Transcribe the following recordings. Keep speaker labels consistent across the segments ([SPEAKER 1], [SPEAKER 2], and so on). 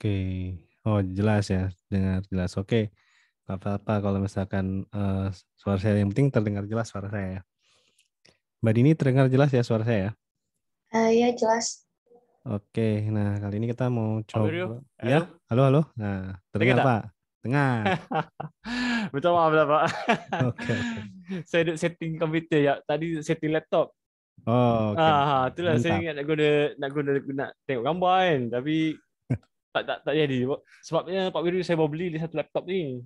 [SPEAKER 1] Oke. Oh, jelas ya, dengar jelas. Oke. Nggak apa-apa kalau misalkan suara saya, yang penting terdengar jelas suara saya ya. Mbak Dini terdengar jelas ya suara saya ya?
[SPEAKER 2] Ya jelas.
[SPEAKER 1] Oke, nah kali ini kita mau
[SPEAKER 3] Pak
[SPEAKER 1] coba.
[SPEAKER 3] Wiryo,
[SPEAKER 1] Ya,
[SPEAKER 3] halo,
[SPEAKER 1] halo, halo. Nah,
[SPEAKER 3] dengar
[SPEAKER 1] terdengar
[SPEAKER 3] tak?
[SPEAKER 1] Pak? Dengar.
[SPEAKER 3] Minta maaf lah Pak.
[SPEAKER 1] Oke, oke.
[SPEAKER 3] Saya duduk setting komputer ya, tadi setting laptop.
[SPEAKER 1] Oh, oke, oke.
[SPEAKER 3] Itulah saya
[SPEAKER 1] Mantap.
[SPEAKER 3] ingat nak guna tengok gambar kan, tapi tak jadi. Sebabnya Pak Wiryo saya baru beli satu laptop ni.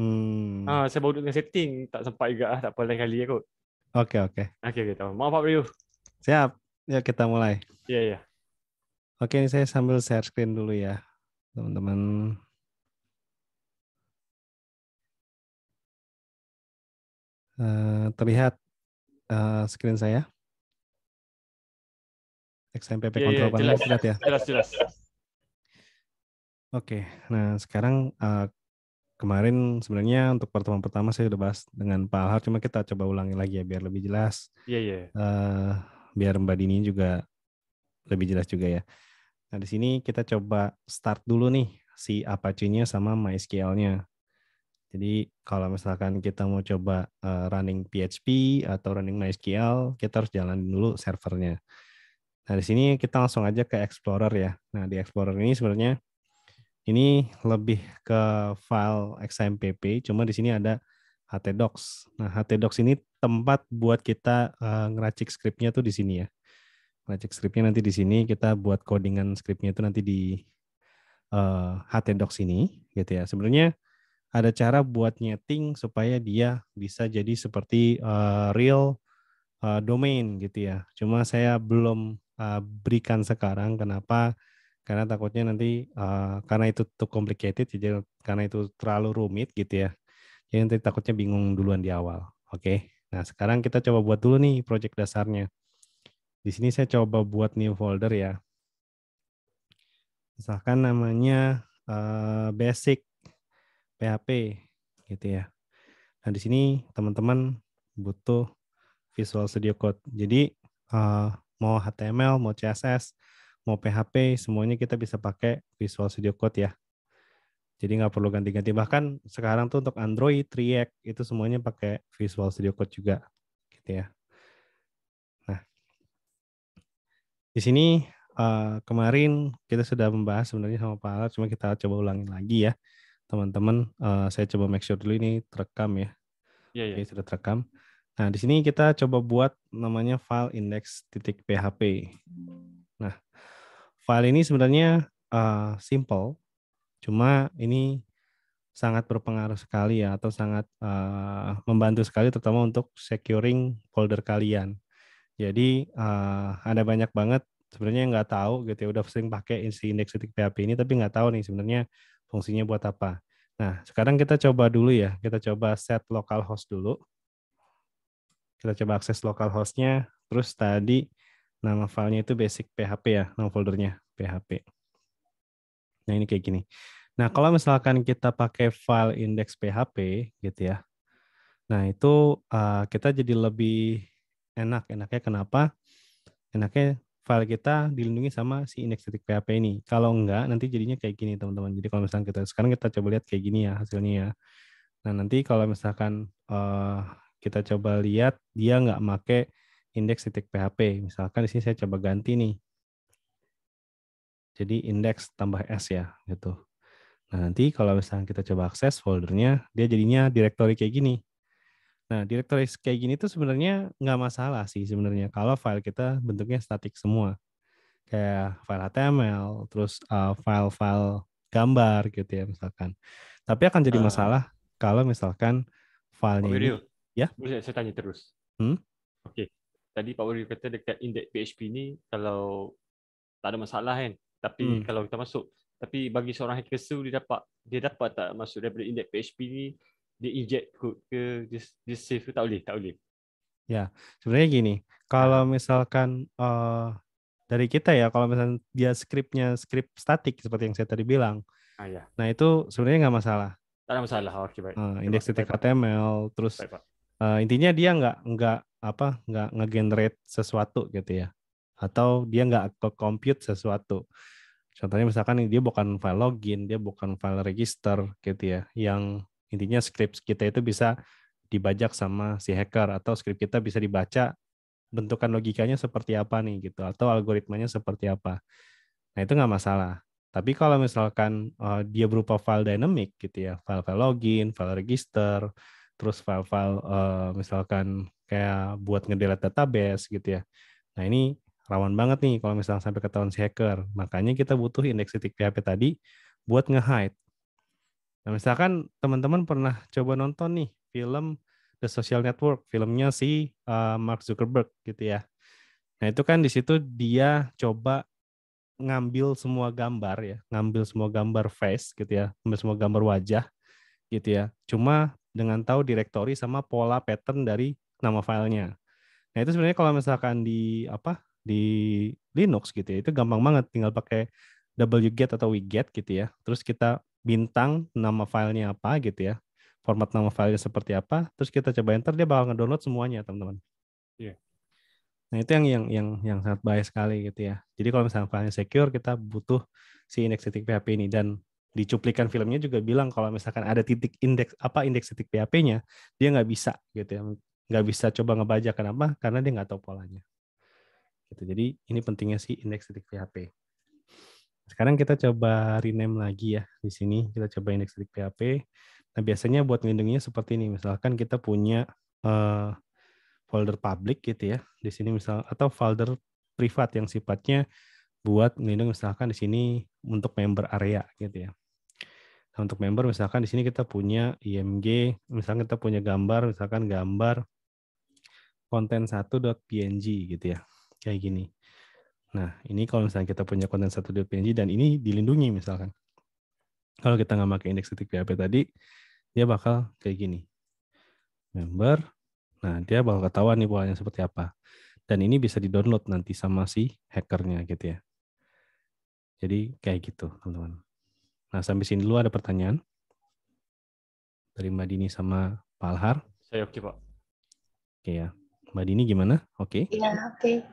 [SPEAKER 1] Hmm,
[SPEAKER 3] Saya baru duduk dengan setting, tak sempat juga. Tak apa lain kali aku.
[SPEAKER 1] oke, oke.
[SPEAKER 3] Okey, okey, tahu. Maaf Pak Wiryo.
[SPEAKER 1] Siap. Ya, kita mulai.
[SPEAKER 3] Ya, ya.
[SPEAKER 1] Oke, ini saya sambil share screen dulu ya, teman-teman. Terlihat screen saya? XMPP
[SPEAKER 3] Ya, ya,
[SPEAKER 1] Control Panel
[SPEAKER 3] jelas.
[SPEAKER 1] terlihat ya?
[SPEAKER 3] Jelas, jelas.
[SPEAKER 1] Oke, nah sekarang kemarin sebenarnya untuk pertemuan pertama saya udah bahas dengan Pak Alhar, cuma kita coba ulangi lagi ya biar lebih jelas,
[SPEAKER 3] Ya, ya.
[SPEAKER 1] biar Mbak Dini juga lebih jelas juga ya. Nah di sini kita coba start dulu nih si Apache-nya sama MySQL-nya. Jadi kalau misalkan kita mau coba running PHP atau running MySQL, kita harus jalanin dulu servernya. Nah di sini kita langsung aja ke Explorer ya. Nah di Explorer ini sebenarnya ini lebih ke file XMPP, cuma di sini ada htdocs. Nah, htdocs ini tempat buat kita ngeracik skripnya tuh di sini ya. Ngeracik skripnya nanti di sini, kita buat codingan skripnya itu nanti di htdocs ini, gitu ya. Sebenarnya ada cara buat nyeting supaya dia bisa jadi seperti real domain gitu ya. Cuma saya belum berikan sekarang. Kenapa? Karena takutnya nanti karena itu too complicated, jadi karena itu terlalu rumit gitu ya. Jadi nanti takutnya bingung duluan di awal. Oke. Nah sekarang kita coba buat dulu nih project dasarnya. Di sini saya coba buat new folder ya. Misalkan namanya basic PHP gitu ya. Nah di sini teman-teman butuh Visual Studio Code. Jadi mau HTML, mau CSS, mau PHP, semuanya kita bisa pakai Visual Studio Code ya. Jadi nggak perlu ganti-ganti. Bahkan sekarang tuh untuk Android, React, itu semuanya pakai Visual Studio Code juga. Gitu ya. Nah, di sini kemarin kita sudah membahas sebenarnya sama Pak Alat, cuma kita coba ulangi lagi ya. Teman-teman, saya coba make sure dulu ini terekam ya.
[SPEAKER 3] Ya,
[SPEAKER 1] Oke,
[SPEAKER 3] ya.
[SPEAKER 1] sudah terekam. Nah, di sini kita coba buat namanya file index.php. Nah, file ini sebenarnya simple, cuma ini sangat berpengaruh sekali ya, atau sangat membantu sekali terutama untuk securing folder kalian. Jadi ada banyak banget sebenarnya yang nggak tahu gitu ya, udah sering pakai si index.php ini tapi nggak tahu nih sebenarnya fungsinya buat apa. Nah, sekarang kita coba dulu ya, kita coba set localhost dulu. Kita coba akses localhost-nya, terus tadi nama filenya itu basic PHP ya, nama foldernya PHP. Nah ini kayak gini. Nah kalau misalkan kita pakai file index PHP gitu ya, nah itu kita jadi lebih enak. Enaknya kenapa? Enaknya file kita dilindungi sama si index.php ini. Kalau enggak, nanti jadinya kayak gini teman-teman. Jadi kalau misalkan sekarang kita coba lihat kayak gini ya hasilnya ya. Nah nanti kalau misalkan kita coba lihat dia nggak make index.php. Misalkan di sini saya coba ganti nih. Jadi index tambah s ya gitu. Nah nanti kalau misalkan kita coba akses foldernya, dia jadinya directory kayak gini. Nah directory kayak gini tuh sebenarnya nggak masalah sih sebenarnya kalau file kita bentuknya statik semua. Kayak file HTML, terus file-file gambar gitu ya misalkan. Tapi akan jadi
[SPEAKER 3] Ah,
[SPEAKER 1] masalah kalau misalkan
[SPEAKER 3] Pak
[SPEAKER 1] filenya ini,
[SPEAKER 3] Wiryo,
[SPEAKER 1] ya,
[SPEAKER 3] boleh saya tanya terus?
[SPEAKER 1] hmm,
[SPEAKER 3] Okey. Tadi Pak Wiryo kata dekat index PHP ni kalau tak ada masalah kan. Tapi
[SPEAKER 1] hmm,
[SPEAKER 3] kalau kita masuk, tapi bagi seorang hacker su dia dapat tak masuk daripada index PHP ni, dia inject kod ke dia save ke tak boleh, tak boleh.
[SPEAKER 1] ya, sebenarnya gini, kalau
[SPEAKER 3] Ah,
[SPEAKER 1] misalkan dari kita ya, kalau misalkan dia skripnya skrip statik seperti yang saya tadi bilang,
[SPEAKER 3] ya.
[SPEAKER 1] nah itu sebenarnya nggak masalah.
[SPEAKER 3] Tak ada masalah. Okey, baik. Okey, Pak. Baik, Pak.
[SPEAKER 1] Index.html, terus
[SPEAKER 3] Baik, Pak.
[SPEAKER 1] intinya dia nggak nge-generate sesuatu gitu ya, atau dia nggak ke compute sesuatu. Contohnya misalkan dia bukan file login, dia bukan file register gitu ya. Yang intinya script kita itu bisa dibajak sama si hacker atau script kita bisa dibaca bentukan logikanya seperti apa nih gitu atau algoritmanya seperti apa. Nah, itu nggak masalah. Tapi kalau misalkan dia berupa file dynamic gitu ya, file-file login, file register, terus file-file misalkan kayak buat ngedelete database gitu ya. Nah, ini rawan banget nih kalau misalnya sampai ketahuan si hacker. Makanya kita butuh index.php tadi buat nge-hide. Nah, misalkan teman-teman pernah coba nonton nih film The Social Network, filmnya si Mark Zuckerberg gitu ya. Nah, itu kan di situ dia coba ngambil semua gambar ya, ngambil semua gambar face gitu ya, ngambil semua gambar wajah gitu ya. Cuma dengan tahu directory sama pola pattern dari nama filenya. Nah, itu sebenarnya kalau misalkan di apa di Linux gitu ya, itu gampang banget, tinggal pakai wget atau wget gitu ya. Terus kita bintang nama filenya apa gitu ya. Format nama filenya seperti apa, terus kita coba enter, dia bakal ngedownload semuanya, teman-teman.
[SPEAKER 3] Iya.
[SPEAKER 1] Nah, itu yang sangat bahaya sekali gitu ya. Jadi kalau misalnya filenya secure, kita butuh si index.php ini, dan di cuplikan filmnya juga bilang kalau misalkan ada titik index.php-nya, dia nggak bisa gitu ya. Nggak bisa coba ngebajak. Kenapa? Karena dia nggak tahu polanya. Gitu. Jadi ini pentingnya si index.php. Sekarang kita coba rename lagi ya. Di sini kita coba index.php. Nah, biasanya buat melindunginya seperti ini. Misalkan kita punya folder public gitu ya. Di sini misal atau folder privat yang sifatnya buat melindungi, misalkan di sini untuk member area gitu ya. Nah, untuk member misalkan di sini kita punya img, misalkan kita punya gambar, misalkan gambar content1.png gitu ya. Kayak gini. Nah, ini kalau misalnya kita punya content1.png dan ini dilindungi misalkan. Kalau kita nggak pakai index.php tadi, dia bakal kayak gini. Member, nah dia bakal ketahuan nih polanya seperti apa. Dan ini bisa di-download nanti sama si hackernya gitu ya. Jadi kayak gitu, teman-teman. Nah, sampai sini dulu ada pertanyaan dari Mbak Dini sama Pak Alhar.
[SPEAKER 3] Saya oke, Pak.
[SPEAKER 1] Oke ya. Mbak Dini gimana? Oke.
[SPEAKER 2] Ya, oke.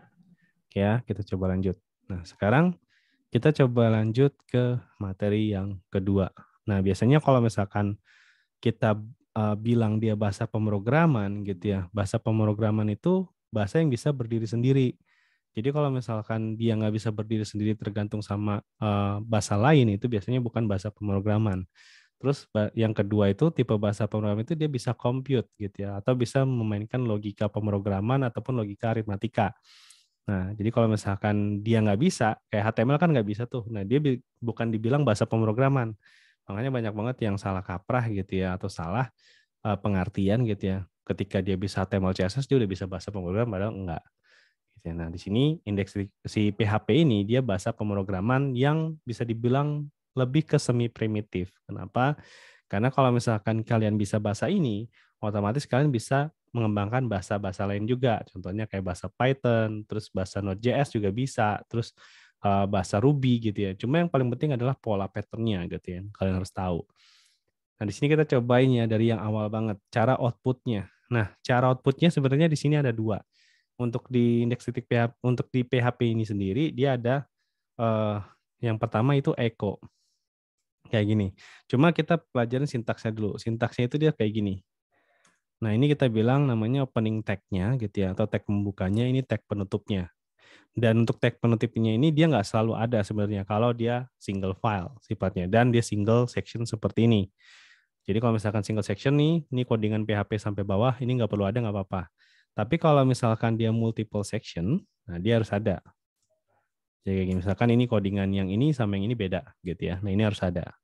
[SPEAKER 1] Oke ya, kita coba lanjut. Nah, sekarang kita coba lanjut ke materi yang kedua. Nah, biasanya kalau misalkan kita bilang dia bahasa pemrograman gitu ya, bahasa pemrograman itu bahasa yang bisa berdiri sendiri. Jadi kalau misalkan dia nggak bisa berdiri sendiri tergantung sama bahasa lain, itu biasanya bukan bahasa pemrograman. Terus yang kedua itu tipe bahasa pemrograman itu dia bisa compute gitu ya, atau bisa memainkan logika pemrograman ataupun logika aritmatika. Nah, jadi kalau misalkan dia nggak bisa, kayak HTML kan nggak bisa tuh. Nah, dia bukan dibilang bahasa pemrograman. Makanya banyak banget yang salah kaprah gitu ya, atau salah pengertian gitu ya. Ketika dia bisa HTML, CSS, dia udah bisa bahasa pemrograman, padahal enggak. Gitu ya. Nah, di sini indeks si PHP ini dia bahasa pemrograman yang bisa dibilang lebih ke semi primitif. Kenapa? Karena kalau misalkan kalian bisa bahasa ini, otomatis kalian bisa mengembangkan bahasa-bahasa lain juga. Contohnya kayak bahasa Python, terus bahasa Node.js juga bisa, terus bahasa Ruby gitu ya. Cuma yang paling penting adalah pola pattern-nya gitu ya. Kalian harus tahu. Nah, di sini kita cobain ya dari yang awal banget, cara output-nya. Nah, cara output-nya sebenarnya di sini ada dua. Untuk di index.php, untuk di PHP ini sendiri, dia ada yang pertama itu echo. Kayak gini. Cuma kita pelajarin sintaksnya dulu. Sintaksnya itu dia kayak gini. Nah, ini kita bilang namanya opening tag-nya gitu ya, atau tag pembukanya, ini tag penutupnya. Dan untuk tag penutupnya ini dia nggak selalu ada sebenarnya kalau dia single file sifatnya, dan dia single section seperti ini. Jadi kalau misalkan single section nih, ini codingan PHP sampai bawah, ini nggak perlu ada, nggak apa-apa. Tapi kalau misalkan dia multiple section, nah dia harus ada. Jadi misalkan ini codingan yang ini sama yang ini beda gitu ya. Nah, ini harus ada.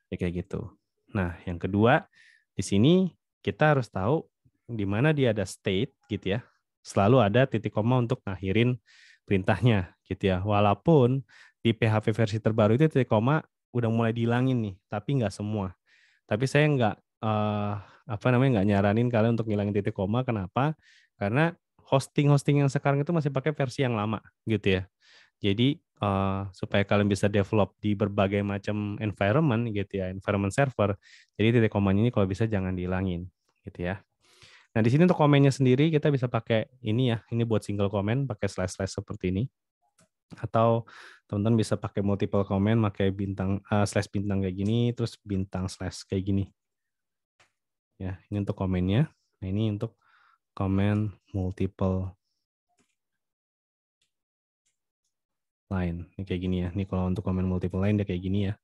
[SPEAKER 1] Ya kayak gitu. Nah, yang kedua, di sini kita harus tahu di mana dia ada state gitu ya. Selalu ada titik koma untuk ngakhirin perintahnya gitu ya. Walaupun di PHP versi terbaru itu titik koma udah mulai dihilangin nih, tapi nggak semua. Tapi saya nggak nyaranin kalian untuk ngilangin titik koma. Kenapa? Karena hosting yang sekarang itu masih pakai versi yang lama gitu ya. Jadi supaya kalian bisa develop di berbagai macam environment gitu ya, environment server. Jadi titik komanya ini kalau bisa jangan dihilangin gitu ya. Nah, di sini untuk komennya sendiri kita bisa pakai ini ya, ini buat single comment pakai slash seperti ini. Atau teman-teman bisa pakai multiple comment, pakai bintang slash bintang kayak gini, terus bintang slash kayak gini. Ya, ini untuk komennya. Nah, ini untuk komen multiple line. Ini kayak gini ya. Ini kalau untuk komen multiple line dia kayak gini ya.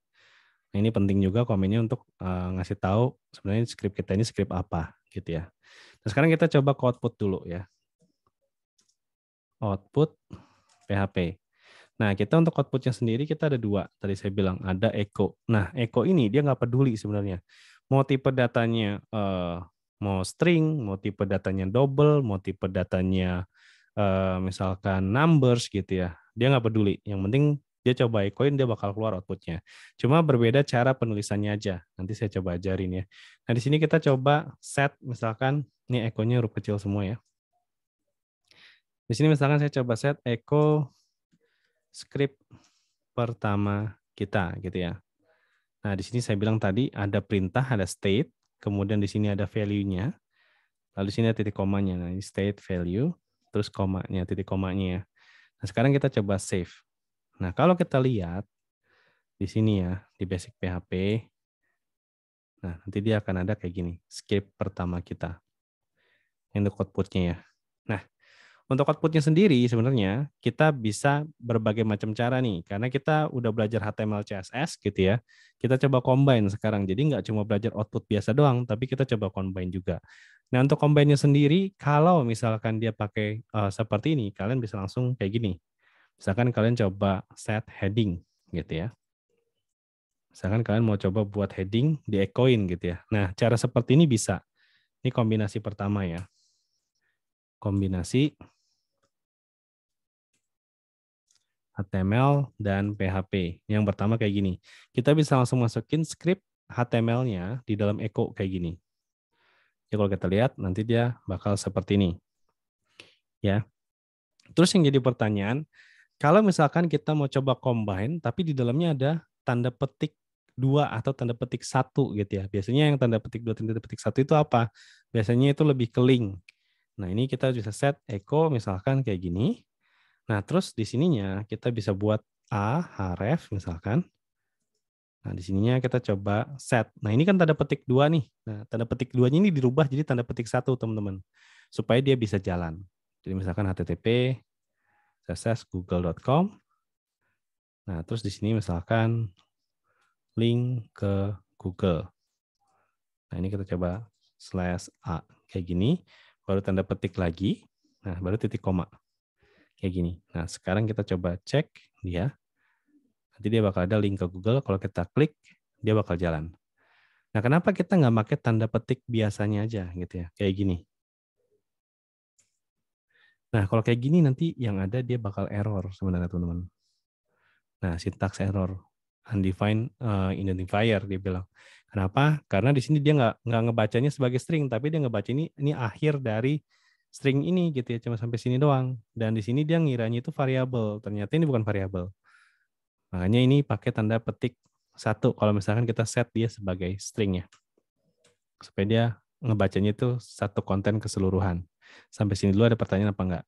[SPEAKER 1] Nah, ini penting juga komennya untuk ngasih tahu sebenarnya script kita ini script apa gitu ya. Nah, sekarang kita coba ke output dulu ya. Output PHP. Nah, kita untuk outputnya sendiri kita ada dua. Tadi saya bilang ada echo. Nah, echo ini dia nggak peduli sebenarnya. Mau tipe datanya mau string, mau tipe datanya double, mau tipe datanya misalkan numbers gitu ya. Dia nggak peduli. Yang penting dia coba echoin, dia bakal keluar outputnya. Cuma berbeda cara penulisannya aja. Nanti saya coba ajarin ya. Nah, di sini kita coba set misalkan, ini echo-nya huruf kecil semua ya. Di sini misalkan saya coba set echo script pertama kita gitu ya. Nah, di sini saya bilang tadi ada perintah, ada state, kemudian di sini ada value-nya, lalu di sini ada titik komanya. Nah, ini state value, terus komanya, titik komanya ya. Nah, sekarang kita coba save. Nah, kalau kita lihat di sini ya, di basic PHP, nah nanti dia akan ada kayak gini, script pertama kita. Ini untuk output-nya ya. Nah, untuk outputnya sendiri sebenarnya kita bisa berbagai macam cara nih, karena kita udah belajar HTML, CSS gitu ya. Kita coba combine sekarang, jadi nggak cuma belajar output biasa doang, tapi kita coba combine juga. Nah, untuk combine-nya sendiri, kalau misalkan dia pakai seperti ini, kalian bisa langsung kayak gini. Misalkan kalian coba set heading gitu ya. Misalkan kalian mau coba buat heading di echoin gitu ya. Nah, cara seperti ini bisa. Ini kombinasi pertama ya. Kombinasi HTML dan PHP. Yang pertama kayak gini. Kita bisa langsung masukin script HTML-nya di dalam echo kayak gini. Ya kalau kita lihat nanti dia bakal seperti ini. Ya. Terus yang jadi pertanyaan, kalau misalkan kita mau coba combine tapi di dalamnya ada tanda petik 2 atau tanda petik 1 gitu ya. Biasanya yang tanda petik 2 tanda petik 1 itu apa? Biasanya itu lebih ke link. Nah, ini kita bisa set echo misalkan kayak gini. Nah, terus di sininya kita bisa buat a href misalkan. Nah, di sininya kita coba set. Nah, ini kan tanda petik 2 nih. Nah, tanda petik 2-nya ini dirubah jadi tanda petik 1, teman-teman. Supaya dia bisa jalan. Jadi misalkan http google.com. Nah, terus di sini misalkan link ke Google. Nah, ini kita coba /a kayak gini, baru tanda petik lagi. Nah, baru titik koma. Kayak gini. Nah, sekarang kita coba cek dia. Nanti dia bakal ada link ke Google. Kalau kita klik, dia bakal jalan. Nah, kenapa kita nggak pakai tanda petik biasanya aja gitu ya, kayak gini. Nah, kalau kayak gini nanti yang ada dia bakal error sebenarnya teman-teman. Nah, syntax error, undefined identifier dia bilang. Kenapa? Karena di sini dia nggak ngebacanya sebagai string, tapi dia ngebaca ini akhir dari string ini gitu ya, cuma sampai sini doang. Dan di sini dia ngiranya itu variabel, ternyata ini bukan variabel. Makanya ini pakai tanda petik 1 kalau misalkan kita set dia sebagai string ya. Supaya dia ngebacanya itu satu konten keseluruhan. Sampai sini dulu ada pertanyaan apa enggak?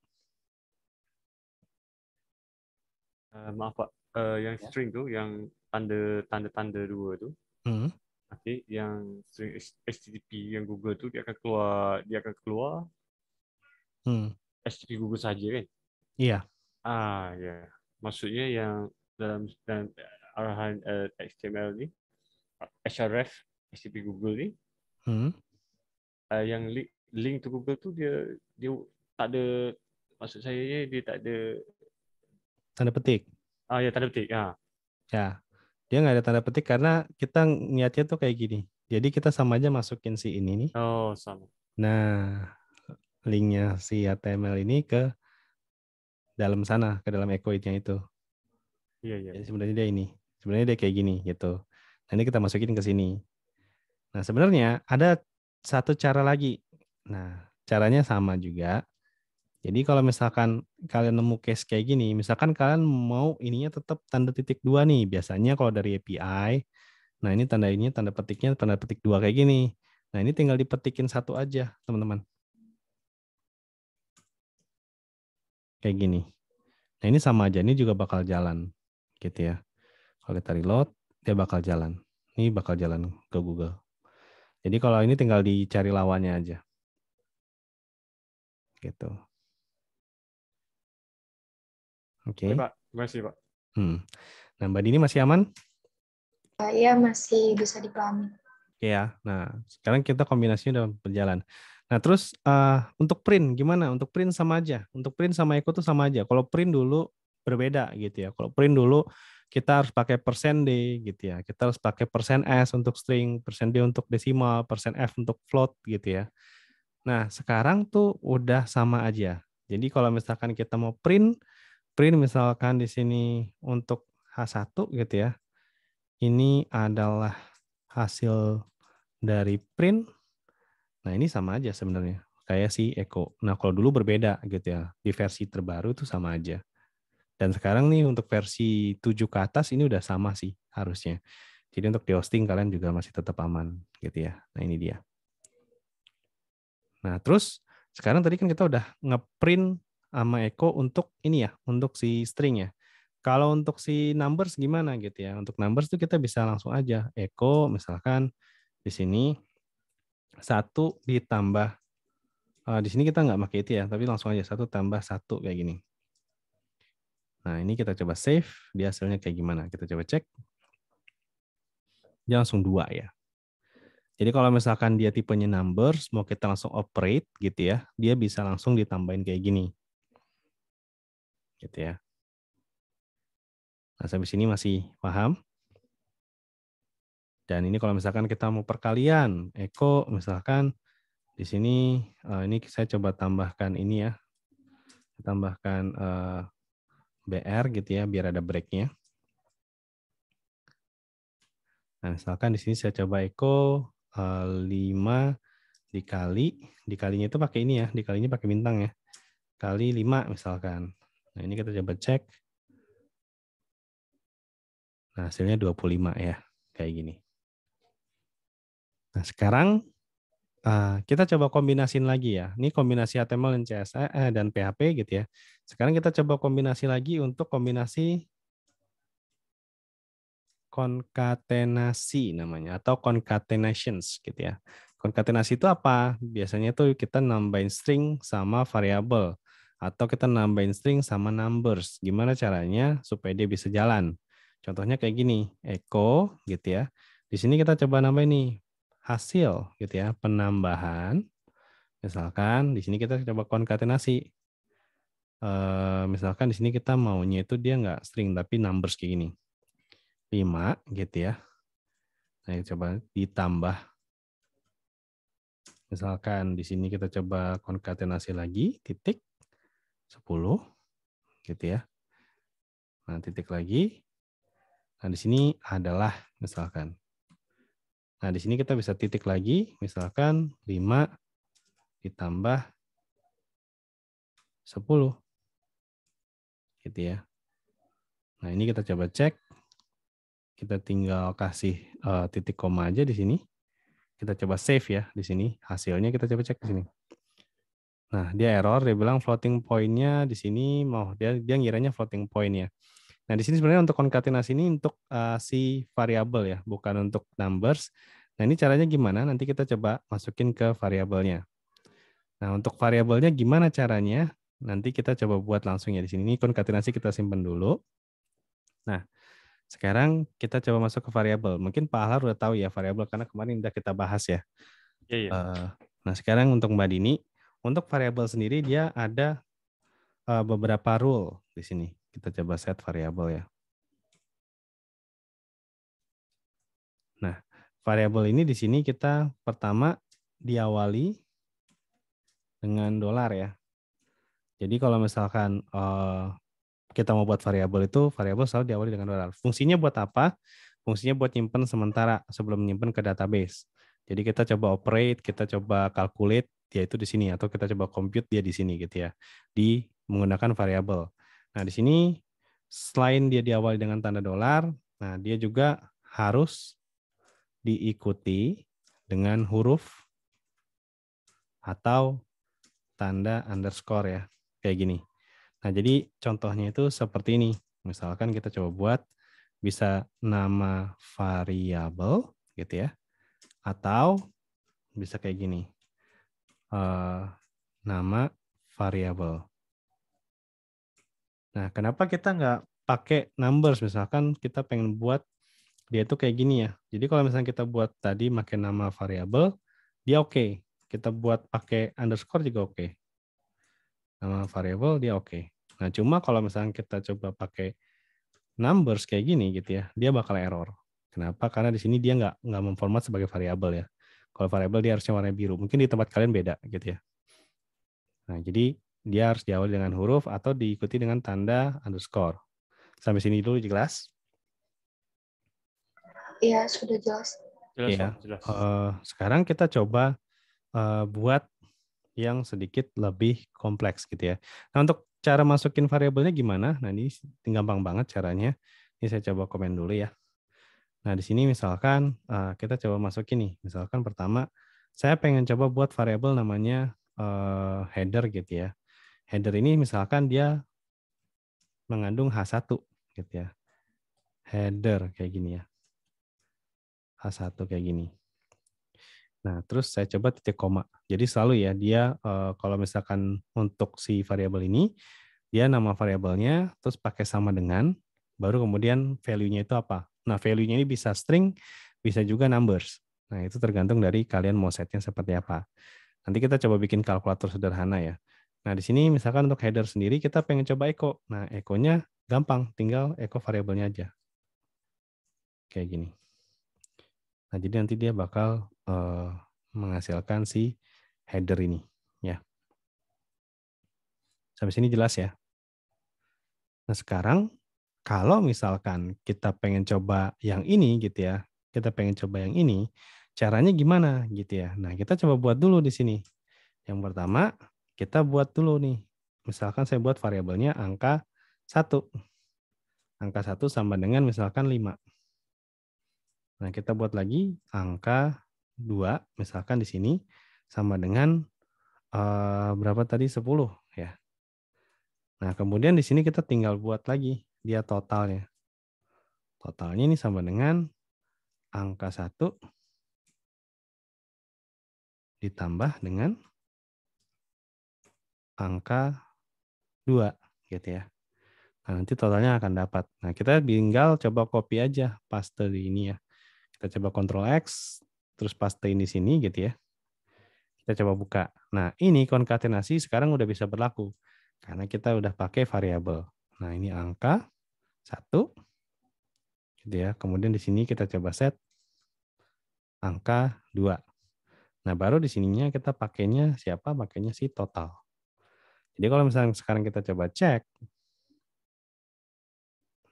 [SPEAKER 3] Maaf Pak, yang string tu, yang tanda 2 tu,
[SPEAKER 1] Hmm.
[SPEAKER 3] okay, yang string HTTP yang Google tu dia akan keluar HTTP Google saja kan?
[SPEAKER 1] Iya.
[SPEAKER 3] Ya. Maksudnya yang dalam arahan HTML ni, href HTTP Google ni,
[SPEAKER 1] Hmm.
[SPEAKER 3] yang link to Google tu dia tak ada, maksud saya dia tak ada
[SPEAKER 1] Tanda petik.
[SPEAKER 3] ya, tanda petik.
[SPEAKER 1] Ya. Dia nggak ada tanda petik karena kita niatnya tuh kayak gini. Jadi kita sama aja masukin si ini nih.
[SPEAKER 3] Oh, sama.
[SPEAKER 1] Nah, linknya si HTML ini ke dalam sana, ke dalam echo-nya itu.
[SPEAKER 3] Iya, iya.
[SPEAKER 1] Jadi sebenarnya dia ini. Sebenarnya dia kayak gini gitu. Nah, ini kita masukin ke sini. Nah, sebenarnya ada satu cara lagi. Nah, caranya sama juga. Jadi kalau misalkan kalian nemu case kayak gini, misalkan kalian mau ininya tetap tanda titik 2 nih. Biasanya kalau dari API, nah ini tanda petiknya tanda petik 2 kayak gini. Nah, ini tinggal dipetikin satu aja, teman-teman. Kayak gini. Nah, Nah, ini sama aja, ini juga bakal jalan gitu ya. Kalau kita reload, dia bakal jalan. Ini bakal jalan ke Google. Jadi kalau ini tinggal dicari lawannya aja. Gitu. Oke.
[SPEAKER 3] Oke, Pak. Terima kasih, Pak.
[SPEAKER 1] Nah, Mbak Dini masih aman?
[SPEAKER 2] Ya, masih bisa dipahami.
[SPEAKER 1] Oke ya. Nah, sekarang kita kombinasinya udah berjalan. Nah, terus untuk print gimana? Untuk print sama aja. Untuk print sama echo tuh sama aja. Kalau print dulu berbeda gitu ya. Kalau print dulu kita harus pakai %D gitu ya. Kita harus pakai %S untuk string, %D untuk desimal, %F untuk float gitu ya. Nah, sekarang tuh udah sama aja. Jadi kalau misalkan kita mau print misalkan di sini untuk H1 gitu ya. Ini adalah hasil dari print. Nah, ini sama aja sebenarnya. Kayak si echo. Nah, kalau dulu berbeda gitu ya. Di versi terbaru itu sama aja. Dan sekarang nih untuk versi 7 ke atas ini udah sama sih harusnya. Jadi untuk di hosting kalian juga masih tetap aman gitu ya. Nah, ini dia. Nah, terus sekarang tadi kan kita udah ngeprint sama echo untuk ini ya, untuk si string ya. Kalau untuk si numbers gimana gitu ya? Untuk numbers tuh kita bisa langsung aja echo misalkan di sini 1 ditambah di sini kita nggak pakai itu ya, tapi langsung aja 1 tambah 1 kayak gini. Nah, ini kita coba save, dia hasilnya kayak gimana? Kita coba cek. Dia langsung 2 ya. Jadi kalau misalkan dia tipenya numbers, mau kita langsung operate gitu ya, dia bisa langsung ditambahin kayak gini. Gitu ya. Nah, sampai sini masih paham? Dan ini kalau misalkan kita mau perkalian, echo misalkan di sini, ini saya coba tambahkan ini ya, tambahkan BR gitu ya, biar ada break-nya. Nah, misalkan di sini saya coba echo 5 dikalinya itu pakai ini ya, dikalinya pakai bintang ya, kali 5 misalkan. Nah, ini kita coba cek. Nah, hasilnya 25 ya, kayak gini. Nah, sekarang kita coba kombinasin lagi ya. Ini kombinasi HTML dan CSS dan PHP gitu ya. Sekarang kita coba kombinasi lagi untuk kombinasi konkatenasi namanya atau concatenations gitu ya. Konkatenasi itu apa? Biasanya itu kita nambahin string sama variabel atau kita nambahin string sama numbers. Gimana caranya supaya dia bisa jalan? Contohnya kayak gini, echo gitu ya. Di sini kita coba nambahin nih hasil gitu ya, penambahan. Misalkan di sini kita coba konkatenasi. Misalkan di sini kita maunya itu dia nggak string tapi numbers kayak gini. 5 gitu ya. Nah, coba ditambah. Misalkan di sini kita coba konkatenasi lagi, titik 10 gitu ya. Nah, titik lagi. Nah, di sini adalah misalkan. Nah, di sini kita bisa titik lagi, misalkan 5 ditambah 10 gitu ya. Nah, ini kita coba cek. Kita tinggal kasih titik koma aja di sini. Kita coba save ya di sini. Hasilnya kita coba cek di sini. Nah, dia error, dia bilang floating point-nya di sini mau dia ngiranya floating point ya. Nah, di sini sebenarnya untuk konkatenasi ini untuk si variabel ya, bukan untuk numbers. Nah, ini caranya gimana? Nanti kita coba masukin ke variabelnya. Nah, untuk variabelnya gimana caranya? Nanti kita coba buat langsung ya di sini. Ini konkatenasi kita simpan dulu. Nah, sekarang kita coba masuk ke variabel. Mungkin Pak Ahlar udah tahu ya variabel karena kemarin udah kita bahas ya.
[SPEAKER 3] Iya.
[SPEAKER 1] Nah, sekarang untuk Mbak Dini, untuk variabel sendiri dia ada beberapa rule di sini. Kita coba set variabel ya. Nah, variabel ini di sini kita pertama diawali dengan $. Ya. Jadi kalau misalkan kita mau buat variabel itu, variabel selalu diawali dengan $. Fungsinya buat apa? Fungsinya buat nyimpen sementara sebelum nyimpen ke database. Jadi kita coba operate, kita coba calculate, dia itu di sini, atau kita coba compute dia di sini gitu ya, di menggunakan variabel. Nah di sini selain dia diawali dengan tanda $, nah dia juga harus diikuti dengan huruf atau tanda underscore ya, kayak gini. Nah, jadi contohnya itu seperti ini. Misalkan kita coba buat bisa nama variabel gitu ya. Atau bisa kayak gini. Nama variabel. Nah, kenapa kita nggak pakai numbers? Misalkan kita pengen buat dia itu kayak gini ya. Jadi kalau misalnya kita buat tadi pakai nama variabel, dia oke. Kita buat pakai underscore juga oke. Nama variabel dia oke. Nah, cuma kalau misalnya kita coba pakai numbers kayak gini gitu ya, dia bakal error. Kenapa? Karena di sini dia nggak memformat sebagai variabel ya. Kalau variabel dia harusnya warna biru. Mungkin di tempat kalian beda gitu ya. Nah, jadi dia harus diawali dengan huruf atau diikuti dengan tanda underscore. Sampai sini dulu jelas?
[SPEAKER 2] Iya, sudah jelas.
[SPEAKER 3] Jelas,
[SPEAKER 1] Iya.
[SPEAKER 3] Pak. Jelas.
[SPEAKER 1] Sekarang kita coba buat yang sedikit lebih kompleks gitu ya. Nah, untuk cara masukin variabelnya gimana? Nah, ini gampang banget caranya. Ini saya coba komen dulu ya. Nah, di sini misalkan kita coba masukin nih. Misalkan pertama, saya pengen coba buat variabel namanya header gitu ya. Header ini misalkan dia mengandung H1 gitu ya. Header kayak gini ya. H1 kayak gini. Nah, terus saya coba titik koma. Jadi selalu ya, dia kalau misalkan untuk si variabel ini, dia nama variabelnya, terus pakai sama dengan, baru kemudian value-nya itu apa. Nah, value-nya ini bisa string, bisa juga numbers. Nah, itu tergantung dari kalian mau setnya seperti apa. Nanti kita coba bikin kalkulator sederhana ya. Nah, di sini misalkan untuk header sendiri, kita pengen coba echo. Nah, echo-nya gampang, tinggal echo variabelnya aja. Kayak gini. Nah, jadi nanti dia bakal menghasilkan si header ini, ya. Sampai sini jelas ya. Nah, sekarang kalau misalkan kita pengen coba yang ini gitu ya, kita pengen coba yang ini, caranya gimana gitu ya. Nah, kita coba buat dulu di sini. Yang pertama, kita buat dulu nih. Misalkan saya buat variabelnya angka 1. Angka 1 sama dengan misalkan 5. Nah, kita buat lagi angka 2, misalkan di sini sama dengan berapa tadi? 10 ya. Nah, kemudian di sini kita tinggal buat lagi dia totalnya. Totalnya ini sama dengan angka 1 ditambah dengan angka 2 gitu ya. Nah, nanti totalnya akan dapat. Nah, kita tinggal coba copy aja paste di ini ya. Kita coba Ctrl X terus pastein di sini gitu ya. Kita coba buka. Nah, ini konkatenasi sekarang udah bisa berlaku karena kita udah pakai variabel. Nah, ini angka 1 gitu ya. Kemudian di sini kita coba set angka 2. Nah, baru di sininya kita pakainya siapa? Pakainya si total. Jadi kalau misalnya sekarang kita coba cek,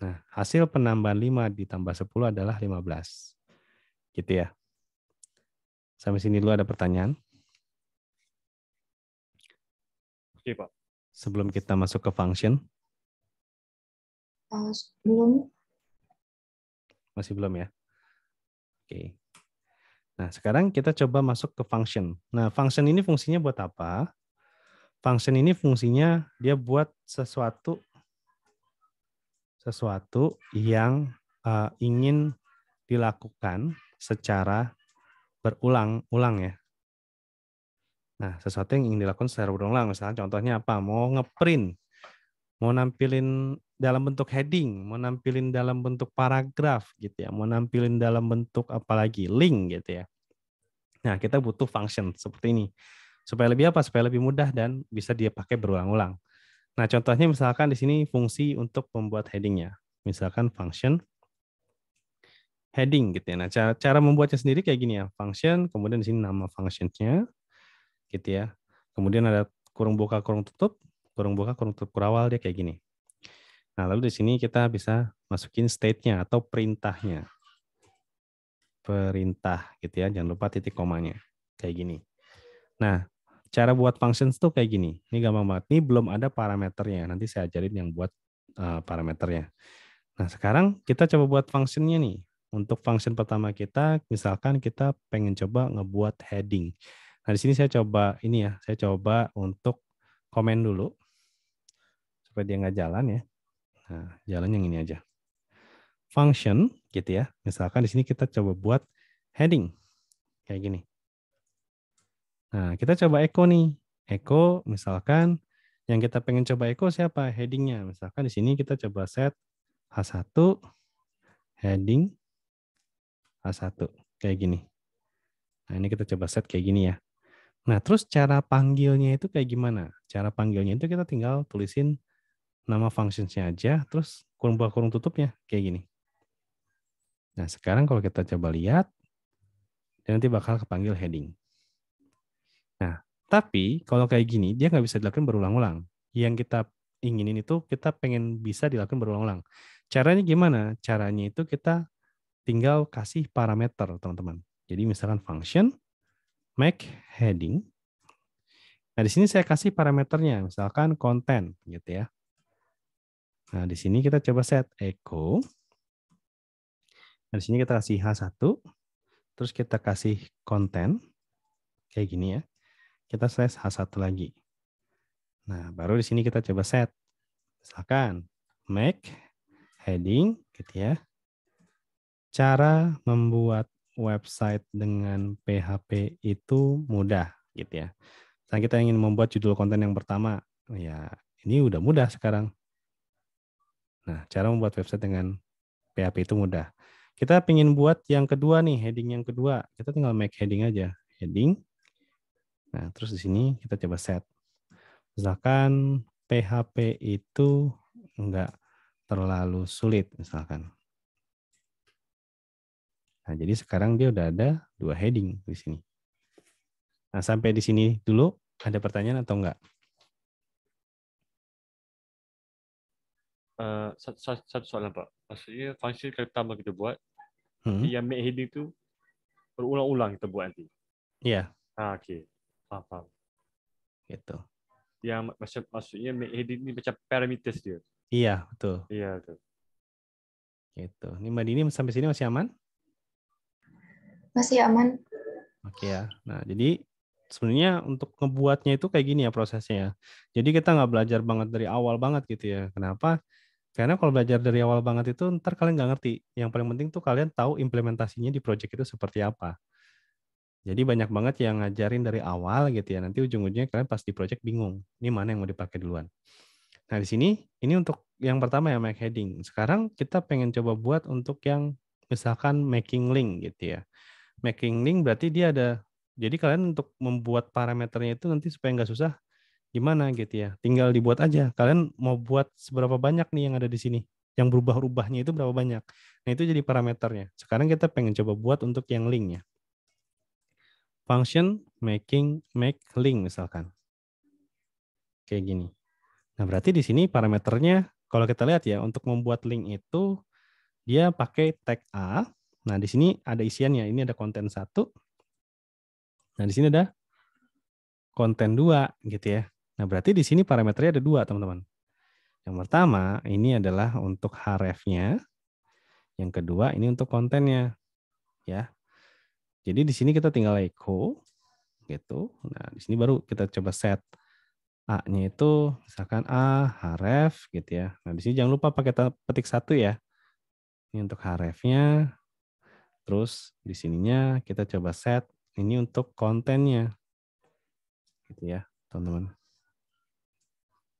[SPEAKER 1] nah hasil penambahan 5 ditambah 10 adalah 15. Gitu ya. Sampai sini dulu ada pertanyaan?
[SPEAKER 3] Oke, Pak.
[SPEAKER 1] Sebelum kita masuk ke function?
[SPEAKER 2] Belum.
[SPEAKER 1] Masih belum ya? Oke. Nah, sekarang kita coba masuk ke function. Nah, function ini fungsinya buat apa? Function ini fungsinya dia buat sesuatu yang ingin dilakukan secara berulang-ulang ya. Nah, sesuatu yang ingin dilakukan secara berulang, misalnya contohnya apa? Mau ngeprint, mau nampilin dalam bentuk heading, mau nampilin dalam bentuk paragraf gitu ya, mau nampilin dalam bentuk apalagi link gitu ya. Nah, kita butuh function seperti ini. Supaya lebih apa? Supaya lebih mudah dan bisa dia pakai berulang-ulang. Nah, contohnya misalkan di sini fungsi untuk membuat headingnya. Misalkan function heading gitu ya. Nah, cara membuatnya sendiri kayak gini ya. Function, kemudian di sini nama functionnya gitu ya. Kemudian ada kurung buka, kurung tutup kurawal dia kayak gini. Nah, lalu di sini kita bisa masukin state-nya atau perintahnya. Perintah gitu ya, jangan lupa titik komanya. Kayak gini. Nah, cara buat functions tuh kayak gini. Ini gampang banget. Ini belum ada parameternya. Nanti saya ajarin yang buat parameternya. Nah, sekarang kita coba buat functionnya nih. Untuk function pertama kita, misalkan kita pengen coba ngebuat heading. Nah, di sini saya coba ini ya, saya coba untuk komen dulu supaya dia nggak jalan ya. Nah, jalan yang ini aja. Function gitu ya. Misalkan di sini kita coba buat heading kayak gini. Nah, kita coba echo nih. Echo misalkan yang kita pengen coba echo siapa? Headingnya. Misalkan di sini kita coba set H1 heading H1 kayak gini. Nah, ini kita coba set kayak gini ya. Nah, terus cara panggilnya itu kayak gimana? Cara panggilnya itu kita tinggal tulisin nama functions-nya aja, terus kurung buka kurung tutupnya kayak gini. Nah, sekarang kalau kita coba lihat, nanti bakal kepanggil heading. Nah, tapi kalau kayak gini, dia nggak bisa dilakukan berulang-ulang. Yang kita inginin itu kita pengen bisa dilakukan berulang-ulang. Caranya gimana? Caranya itu kita tinggal kasih parameter, teman-teman. Jadi misalkan function make heading. Nah, di sini saya kasih parameternya, misalkan konten gitu ya. Nah, di sini kita coba set echo. Nah, di sini kita kasih H1, terus kita kasih konten kayak gini ya. Kita slash H1 lagi. Nah, baru di sini kita coba set. Misalkan make heading gitu ya. Cara membuat website dengan PHP itu mudah gitu ya. Misalnya kita ingin membuat judul konten yang pertama, ya ini udah mudah sekarang. Nah, cara membuat website dengan PHP itu mudah. Kita ingin buat yang kedua nih, heading yang kedua. Kita tinggal make heading aja. Heading. Nah, terus di sini kita coba set. Misalkan PHP itu enggak terlalu sulit misalkan. Nah, jadi sekarang dia udah ada 2 heading di sini. Nah, sampai di sini dulu ada pertanyaan atau enggak?
[SPEAKER 3] Satu soalan Pak. Maksudnya function pertama kita buat, tapi yang make heading itu berulang-ulang kita buat nanti.
[SPEAKER 1] Iya.
[SPEAKER 3] Okey. Faham.
[SPEAKER 1] Gitu.
[SPEAKER 3] Yang maksudnya make heading ini macam parameters dia.
[SPEAKER 1] Iya, betul.
[SPEAKER 3] Iya, betul.
[SPEAKER 1] Gitu. Ini Mbak Dini sampai sini masih aman?
[SPEAKER 2] Masih aman.
[SPEAKER 1] Oke ya. Nah, jadi sebenarnya untuk ngebuatnya itu kayak gini ya prosesnya ya. Jadi kita nggak belajar banget dari awal banget gitu ya. Kenapa? Karena kalau belajar dari awal banget itu ntar kalian nggak ngerti. Yang paling penting tuh kalian tahu implementasinya di project itu seperti apa. Jadi banyak banget yang ngajarin dari awal gitu ya. Nanti ujung-ujungnya kalian pas di project bingung. Ini mana yang mau dipakai duluan. Nah di sini ini untuk yang pertama ya make heading. Sekarang kita pengen coba buat untuk yang misalkan making link gitu ya. Making link berarti dia ada. Jadi kalian untuk membuat parameternya itu nanti supaya nggak susah gimana gitu ya. Tinggal dibuat aja. Kalian mau buat seberapa banyak nih yang ada di sini. Yang berubah-ubahnya itu berapa banyak. Nah itu jadi parameternya. Sekarang kita pengen coba buat untuk yang linknya. Function make link misalkan. Kayak gini. Nah berarti di sini parameternya kalau kita lihat ya untuk membuat link itu dia pakai tag A. Nah di sini ada isiannya. Ini ada konten 1. Nah di sini ada konten 2 gitu ya. Nah, berarti di sini parameternya ada 2, teman-teman. Yang pertama, ini adalah untuk href-nya. Yang kedua, ini untuk kontennya. Ya. Jadi di sini kita tinggal echo gitu. Nah, di sini baru kita coba set A-nya itu misalkan A href gitu ya. Nah, di sini jangan lupa pakai petik 1 ya. Ini untuk href-nya. Terus di sininya kita coba set ini untuk kontennya. Gitu ya, teman-teman.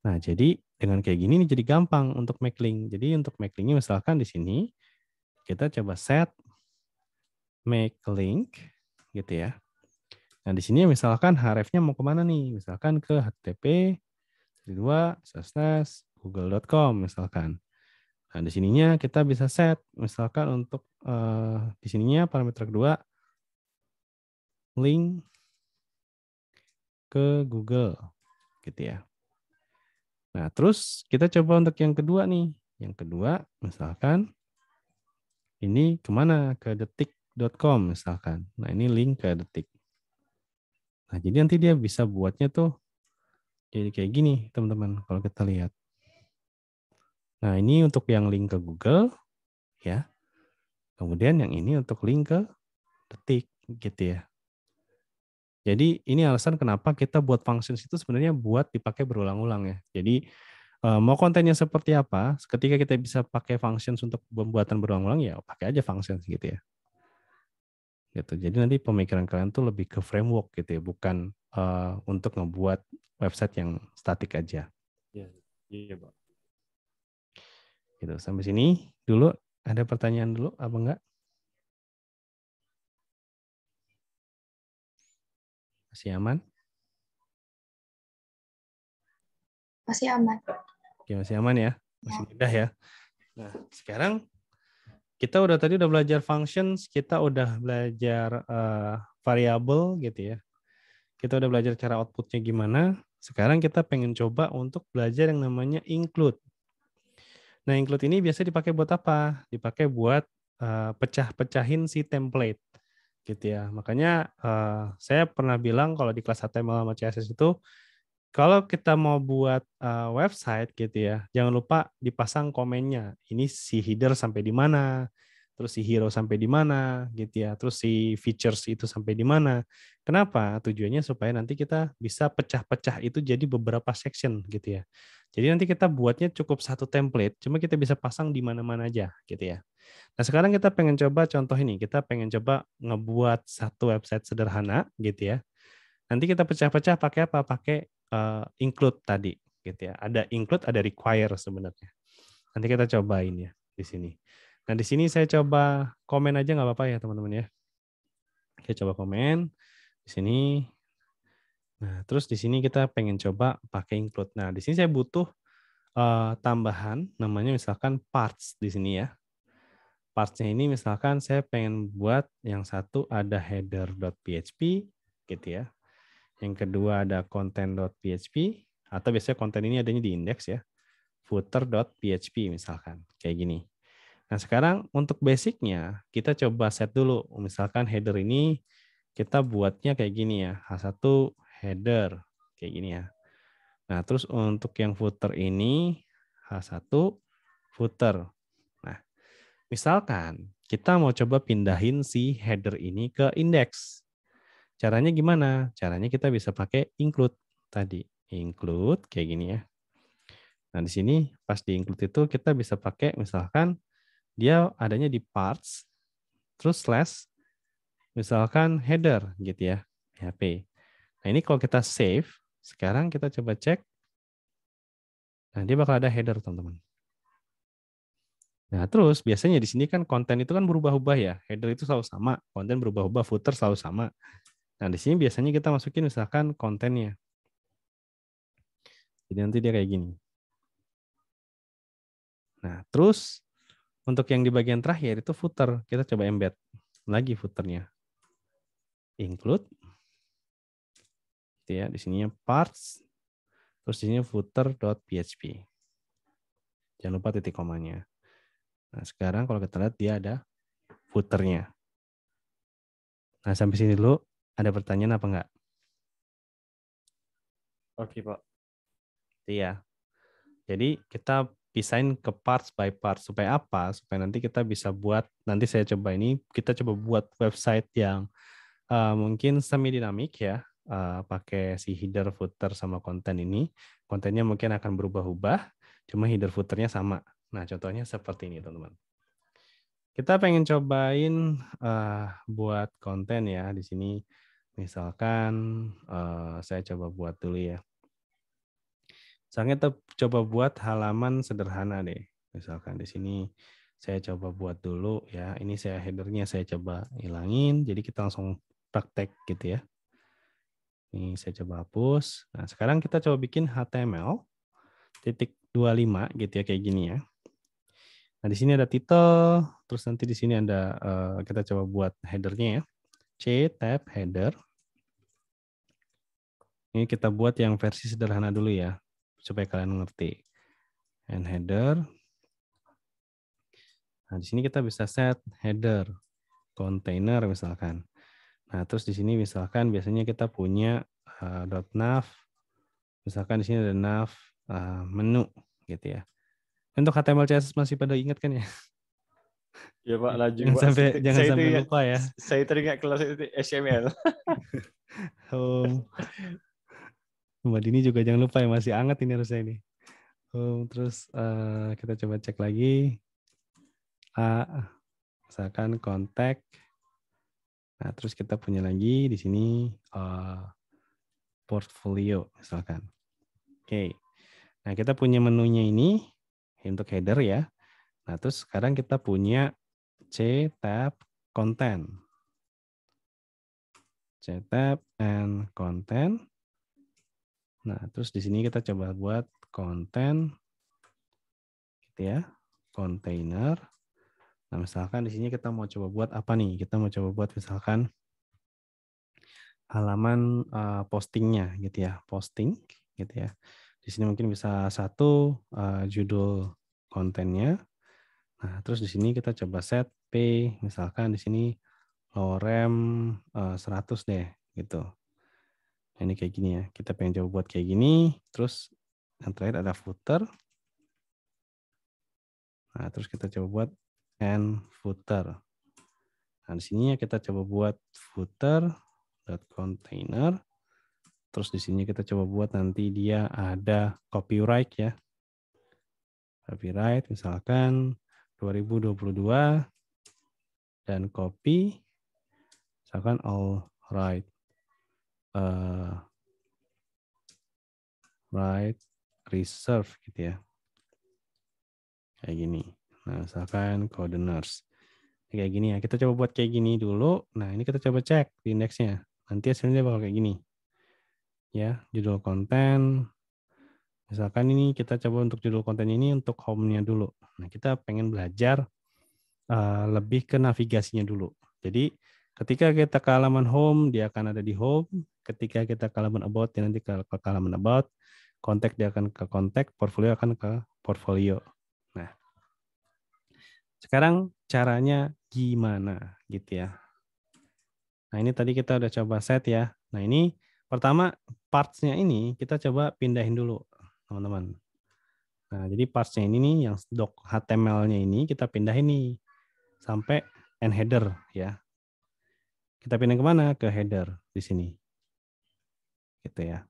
[SPEAKER 1] Nah, jadi dengan kayak gini nih jadi gampang untuk make link. Jadi untuk make linknya misalkan di sini kita coba set make link gitu ya. Nah, di sini misalkan href-nya mau kemana nih? Misalkan ke http://google.com misalkan. Nah, di sininya kita bisa set misalkan untuk di sininya parameter kedua link ke Google gitu ya. Nah, terus kita coba untuk yang kedua nih. Yang kedua, misalkan ini kemana? Ke detik.com misalkan. Nah, ini link ke detik. Nah, jadi nanti dia bisa buatnya tuh jadi kayak gini, teman-teman, kalau kita lihat. Nah, ini untuk yang link ke Google, ya. Kemudian yang ini untuk link ke detik, gitu ya. Jadi, ini alasan kenapa kita buat functions itu sebenarnya buat dipakai berulang-ulang ya. Jadi, mau kontennya seperti apa, ketika kita bisa pakai functions untuk pembuatan berulang-ulang, ya pakai aja functions gitu ya. Gitu. Jadi nanti pemikiran kalian tuh lebih ke framework gitu ya, bukan untuk ngebuat website yang statik aja.
[SPEAKER 3] Iya, Pak.
[SPEAKER 1] Gitu. Sampai sini dulu, ada pertanyaan dulu apa enggak? Masih aman?
[SPEAKER 2] Masih aman.
[SPEAKER 1] Oke, masih aman ya? Masih
[SPEAKER 2] Ya.
[SPEAKER 1] mudah ya? Nah, sekarang kita udah belajar functions, kita udah belajar variabel gitu ya. Kita udah belajar cara outputnya gimana. Sekarang kita pengen coba untuk belajar yang namanya include. Nah, include ini biasa dipakai buat apa? Dipakai buat pecah-pecahin si template gitu ya. Makanya saya pernah bilang kalau di kelas HTML sama CSS itu, kalau kita mau buat website gitu ya, jangan lupa dipasang komennya. Ini si header sampai di mana, terus si hero sampai di mana gitu ya, terus si features itu sampai di mana. Kenapa? Tujuannya supaya nanti kita bisa pecah-pecah itu jadi beberapa section gitu ya. Jadi nanti kita buatnya cukup satu template, cuma kita bisa pasang di mana-mana aja gitu ya. Nah, sekarang kita pengen coba contoh ini. Kita pengen coba ngebuat satu website sederhana gitu ya. Nanti kita pecah-pecah pakai apa? Pakai include tadi gitu ya. Ada include, ada require sebenarnya. Nanti kita cobain ya di sini. Nah, di sini saya coba komen aja nggak apa-apa ya, teman-teman ya. Kita coba komen di sini. Nah, terus di sini kita pengen coba pakai include. Nah, di sini saya butuh tambahan namanya misalkan parts di sini ya. Parts-nya ini misalkan saya pengen buat yang satu ada header.php gitu ya. Yang kedua ada content.php atau biasanya konten ini adanya di index ya. Footer.php misalkan kayak gini. Nah, sekarang untuk basicnya kita coba set dulu. Misalkan header ini kita buatnya kayak gini ya. H1 header kayak gini ya. Nah, terus untuk yang footer ini H1 footer. Nah, misalkan kita mau coba pindahin si header ini ke index. Caranya gimana? Caranya kita bisa pakai include tadi. Include kayak gini ya. Nah, di sini pas di include itu kita bisa pakai misalkan dia adanya di parts terus slash misalkan header gitu ya. PHP. Nah, ini kalau kita save, sekarang kita coba cek. Nah, dia bakal ada header, teman-teman. Nah, terus biasanya di sini kan konten itu kan berubah-ubah ya. Header itu selalu sama, konten berubah-ubah, footer selalu sama. Nah, di sini biasanya kita masukin misalkan kontennya. Jadi nanti dia kayak gini. Nah, terus untuk yang di bagian terakhir itu footer. Kita coba embed lagi footernya. Include. Gitu ya, di sininya parts. Terus di sini footer.php. Jangan lupa titik komanya. Nah, sekarang kalau kita lihat dia ada footernya. Nah, sampai sini dulu. Ada pertanyaan apa enggak?
[SPEAKER 3] Oke, Pak.
[SPEAKER 1] Iya. Jadi kita pisahin ke parts by parts. Supaya apa? Supaya nanti kita bisa buat, nanti saya coba ini, kita coba buat website yang mungkin semi dinamik ya. Pakai si header, footer, sama konten ini. Kontennya mungkin akan berubah-ubah, cuma header footernya sama. Nah, contohnya seperti ini, teman-teman. Kita pengen cobain buat konten ya di sini. Misalkan saya coba buat dulu ya. Misalnya kita coba buat halaman sederhana deh. Misalkan di sini saya coba buat dulu ya. Ini saya headernya saya coba hilangin. Jadi kita langsung praktek gitu ya. Ini saya coba hapus. Nah, sekarang kita coba bikin HTML titik 25 gitu ya kayak gini ya. Nah, di sini ada title, terus nanti di sini ada kita coba buat headernya ya. C tab header. Ini kita buat yang versi sederhana dulu ya, supaya kalian ngerti. And header. Nah, di sini kita bisa set header container misalkan. Nah, terus di sini misalkan biasanya kita punya .nav. Misalkan di sini ada nav menu gitu ya. Untuk HTML CSS masih pada ingat kan ya?
[SPEAKER 3] Ya, Pak, laju,
[SPEAKER 1] Jangan sampai lupa ya.
[SPEAKER 3] Saya teringat kelas HTML.
[SPEAKER 1] Mbak Dini juga jangan lupa ya, masih hangat ini harusnya ini. home, terus kita coba cek lagi. Misalkan kontak. Nah, terus kita punya lagi di sini portfolio misalkan. Oke. Nah, kita punya menunya ini untuk header ya. Nah, terus sekarang kita punya C tab content. C tab and content. Nah, terus di sini kita coba buat content gitu ya. Container. Nah, misalkan di sini kita mau coba buat apa nih? Kita mau coba buat misalkan halaman postingnya gitu ya, posting gitu ya. Di sini mungkin bisa satu judul kontennya. Nah, terus di sini kita coba set P, misalkan di sini low rem 100 deh gitu. Nah, ini kayak gini ya. Kita pengen coba buat kayak gini. Terus yang terakhir ada footer. Nah, terus kita coba buat and footer. Nah, di sini kita coba buat footer.container. Terus di sini kita coba buat nanti dia ada copyright ya. Copyright misalkan 2022 dan copy misalkan all right right reserve gitu ya. Kayak gini. Nah, misalkan coordinates. Kayak gini ya. Kita coba buat kayak gini dulu. Nah, ini kita coba cek di indeksnya. Nanti hasilnya bakal kayak gini. Ya, judul konten. Misalkan ini kita coba untuk judul konten ini untuk home-nya dulu. Nah, kita pengen belajar lebih ke navigasinya dulu. Jadi, ketika kita ke halaman home, dia akan ada di home. Ketika kita ke halaman about, dia nanti ke halaman about. Kontak dia akan ke kontak, portfolio akan ke portfolio. Nah, sekarang caranya gimana gitu ya. Nah, ini tadi kita udah coba set ya. Nah, ini pertama parts-nya ini kita coba pindahin dulu, teman-teman. Nah, jadi parts-nya ini nih yang doc HTML-nya ini kita pindahin nih sampai end header ya. Kita pindah kemana? Ke header di sini. Gitu ya.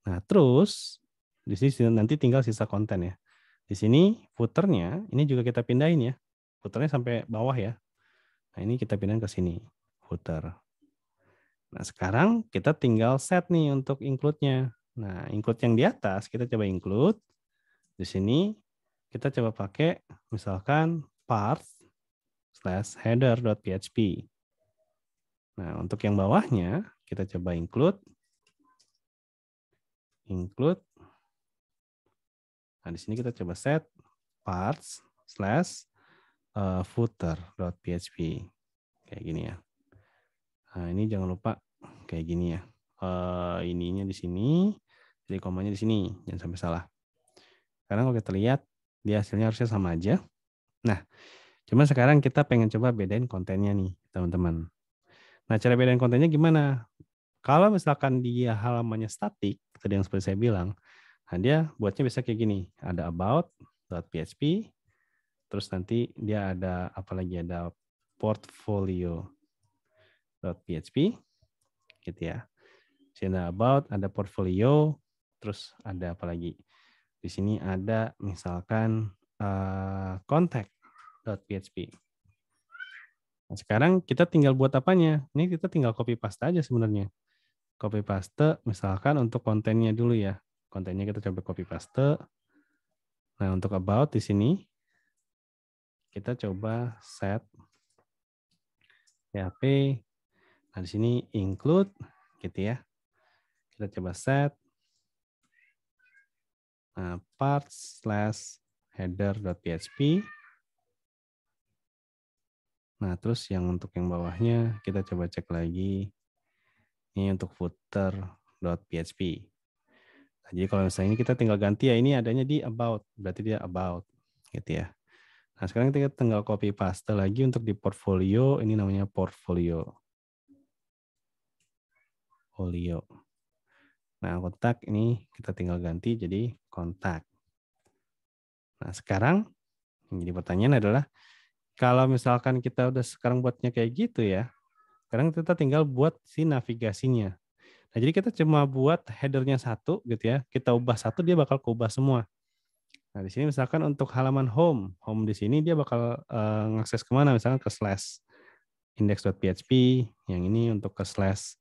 [SPEAKER 1] Nah, terus di sini nanti tinggal sisa konten ya. Di sini footer-nya ini juga kita pindahin ya. Footer-nya sampai bawah ya. Nah, ini kita pindahin ke sini, footer. Nah, sekarang kita tinggal set nih untuk include-nya. Nah, include yang di atas kita coba include. Di sini kita coba pakai misalkan parts/header.php. Nah, untuk yang bawahnya kita coba include. Nah, di sini kita coba set parts/footer.php. Kayak gini ya. Nah, ini jangan lupa kayak gini ya. Ininya di sini, jadi komanya di sini, jangan sampai salah. Karena kalau kita lihat, dia hasilnya harusnya sama aja. Nah, cuma sekarang kita pengen coba bedain kontennya nih, teman-teman. Nah, cara bedain kontennya gimana? Kalau misalkan dia halamannya statik, tadi yang seperti saya bilang, nah dia buatnya bisa kayak gini. Ada about.php, terus nanti dia ada apalagi ada portfolio.php, gitu ya. Sini ada about, ada portfolio, terus ada apa lagi? Di sini ada misalkan contact.php. Nah, sekarang kita tinggal buat apanya? Ini kita tinggal copy paste aja sebenarnya. Copy paste misalkan untuk kontennya dulu ya. Kontennya kita coba copy paste. Nah, untuk about di sini kita coba set PHP. Nah, di sini include gitu ya. Kita coba set parts/header.php. Nah, terus yang untuk yang bawahnya kita coba cek lagi. Ini untuk footer.php. Nah, jadi kalau misalnya ini kita tinggal ganti ya, ini adanya di about, berarti dia about gitu ya. Nah, sekarang kita tinggal copy paste lagi untuk di portfolio, ini namanya portfolio. Nah, kontak ini kita tinggal ganti jadi kontak. Nah, sekarang yang jadi pertanyaan adalah kalau misalkan kita udah sekarang buatnya kayak gitu ya, sekarang kita tinggal buat si navigasinya. Nah, jadi kita cuma buat headernya satu gitu ya. Kita ubah satu, dia bakal keubah semua. Nah, di sini misalkan untuk halaman home di sini dia bakal ngakses kemana? Misalkan ke slash index.php, yang ini untuk ke slash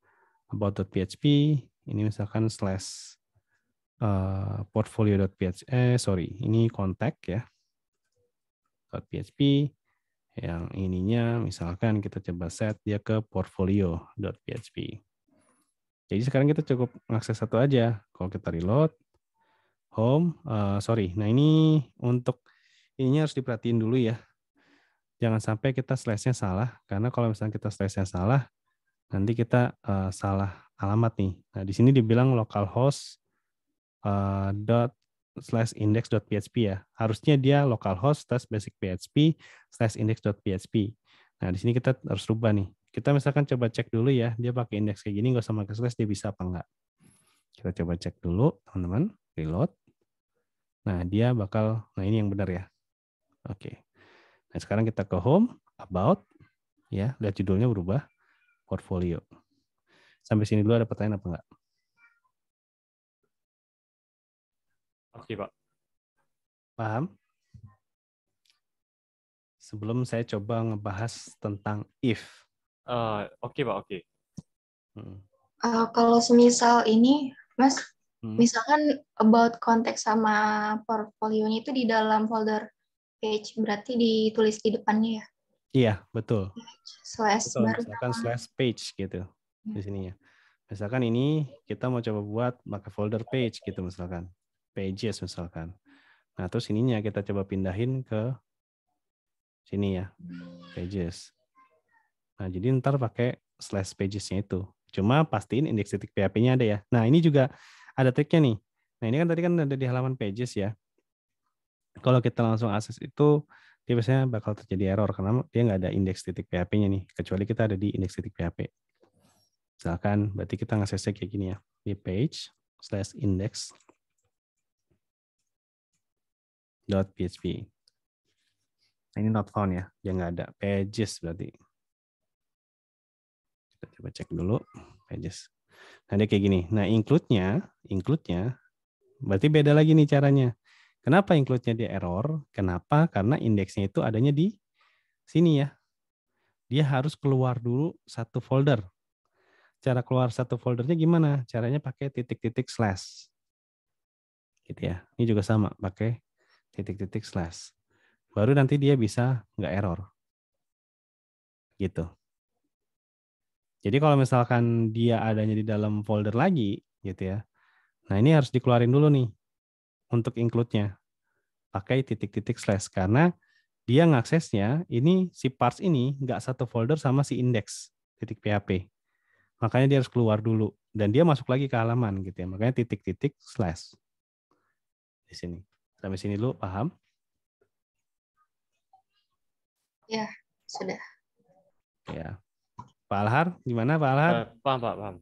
[SPEAKER 1] about.php, ini misalkan slash portfolio.php, ini contact ya, .php, yang ininya misalkan kita coba set dia ke portfolio.php. Jadi sekarang kita cukup ngakses satu aja. Kalau kita reload, home, nah ini untuk ininya harus diperhatiin dulu ya. Jangan sampai kita slash-nya salah, karena kalau misalnya kita slash-nya salah, nanti kita salah alamat nih. Nah di sini dibilang localhost /index.php ya. Harusnya dia localhost /basic php /index.php. Nah di sini kita harus rubah nih. Kita misalkan coba cek dulu ya, dia pakai indeks kayak gini, nggak usah pakai slash, dia bisa apa enggak. Kita coba cek dulu, teman-teman. Reload. Nah, dia bakal, nah ini yang benar ya. Oke. Nah, sekarang kita ke home, about, ya, lihat judulnya berubah, portfolio. Sampai sini dulu ada pertanyaan apa enggak?
[SPEAKER 3] Oke, Pak.
[SPEAKER 1] Paham? Sebelum saya coba ngebahas tentang if.
[SPEAKER 3] Oke, Pak, oke.
[SPEAKER 2] Kalau semisal ini, Mas,
[SPEAKER 1] Hmm.
[SPEAKER 2] misalkan about konteks sama portfolionya itu di dalam folder page, berarti ditulis di depannya ya?
[SPEAKER 1] Iya, betul.
[SPEAKER 2] Slash
[SPEAKER 1] Betul,
[SPEAKER 2] baru
[SPEAKER 1] misalkan
[SPEAKER 2] nama.
[SPEAKER 1] slash page gitu di sininya. Misalkan ini kita mau coba buat pakai folder page gitu misalkan. Pages misalkan. Nah, terus ininya kita coba pindahin ke sini ya. Pages. Nah, jadi ntar pakai slash pages-nya itu. Cuma pastiin index.php-nya ada ya. Nah, ini juga ada triknya nih. Nah, ini kan tadi kan ada di halaman pages ya. Kalau kita langsung akses itu, dia biasanya bakal terjadi error karena dia nggak ada index.php-nya nih. Kecuali kita ada di index.php. Misalkan, berarti kita ngaksesnya kayak gini ya. Di page /index.php. Nah, ini not found ya. Dia nggak ada. Pages berarti. Kita coba cek dulu. Pages. Nah, dia kayak gini. Nah, include-nya berarti beda lagi nih caranya. Kenapa include-nya dia error? Kenapa? Karena indeksnya itu adanya di sini ya. Dia harus keluar dulu satu folder. Cara keluar satu foldernya gimana? Caranya pakai titik-titik slash. Gitu ya. Ini juga sama, pakai titik-titik slash. Baru nanti dia bisa nggak error. Gitu. Jadi kalau misalkan dia adanya di dalam folder lagi, gitu ya. Nah ini harus dikeluarin dulu nih untuk include-nya. Pakai titik-titik slash. Karena dia ngaksesnya, ini si parts ini nggak satu folder sama si index.php. Makanya dia harus keluar dulu. Dan dia masuk lagi ke halaman gitu ya. Makanya titik-titik slash. Di sini. Sampai sini dulu, paham?
[SPEAKER 2] Ya, sudah.
[SPEAKER 1] Ya. Pak Alhar, gimana Pak Alhar?
[SPEAKER 3] Paham, Pak, paham.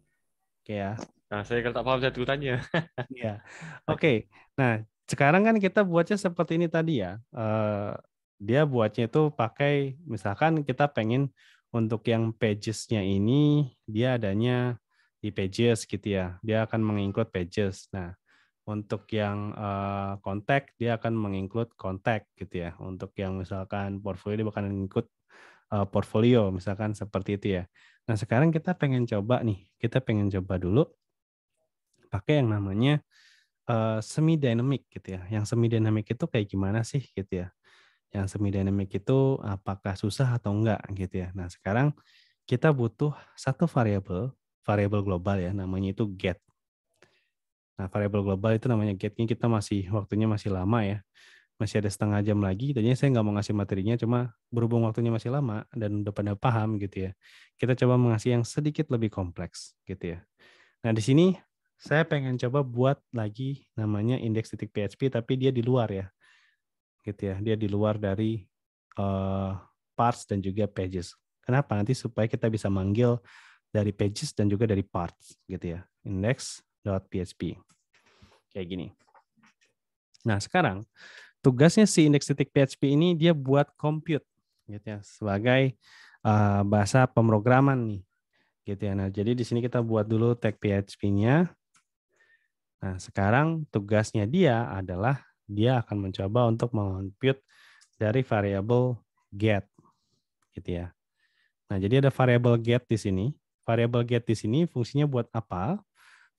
[SPEAKER 1] Oke ya.
[SPEAKER 3] Nah, saya kalau tak paham, saya tanya.
[SPEAKER 1] Iya. Oke. Nah, sekarang kan kita buatnya seperti ini tadi ya. Dia buatnya itu pakai, misalkan kita pengen untuk yang pages-nya ini, dia adanya di pages gitu ya. Dia akan menginclude pages. Nah, untuk yang contact, dia akan menginclude contact gitu ya. Untuk yang misalkan portfolio, dia bakal include portfolio, misalkan seperti itu ya. Nah, sekarang kita pengen coba dulu pakai yang namanya semi dynamic gitu ya. Yang semi dynamic itu kayak gimana sih gitu ya. Yang semi dynamic itu apakah susah atau enggak gitu ya. Nah, sekarang kita butuh satu variabel global ya, namanya itu get. Nah, variabel global itu namanya get. Ini kita waktunya masih lama ya. Masih ada setengah jam lagi. Tadinya saya nggak mau ngasih materinya, cuma berhubung waktunya masih lama dan udah pada paham gitu ya. Kita coba mengasih yang sedikit lebih kompleks gitu ya. Nah, di sini saya pengen coba buat lagi namanya index.php tapi dia di luar ya. Gitu ya. Dia di luar dari parts dan juga pages. Kenapa? Nanti supaya kita bisa manggil dari pages dan juga dari parts gitu ya. Index.php. Kayak gini. Nah, sekarang tugasnya si index.php ini dia buat compute gitu ya, sebagai bahasa pemrograman nih gitu ya. Nah, jadi di sini kita buat dulu tag PHP-nya. Nah, sekarang tugasnya dia adalah dia akan mencoba untuk mengompute dari variabel get, gitu ya. Nah, jadi ada variabel get di sini. Variabel get di sini fungsinya buat apa?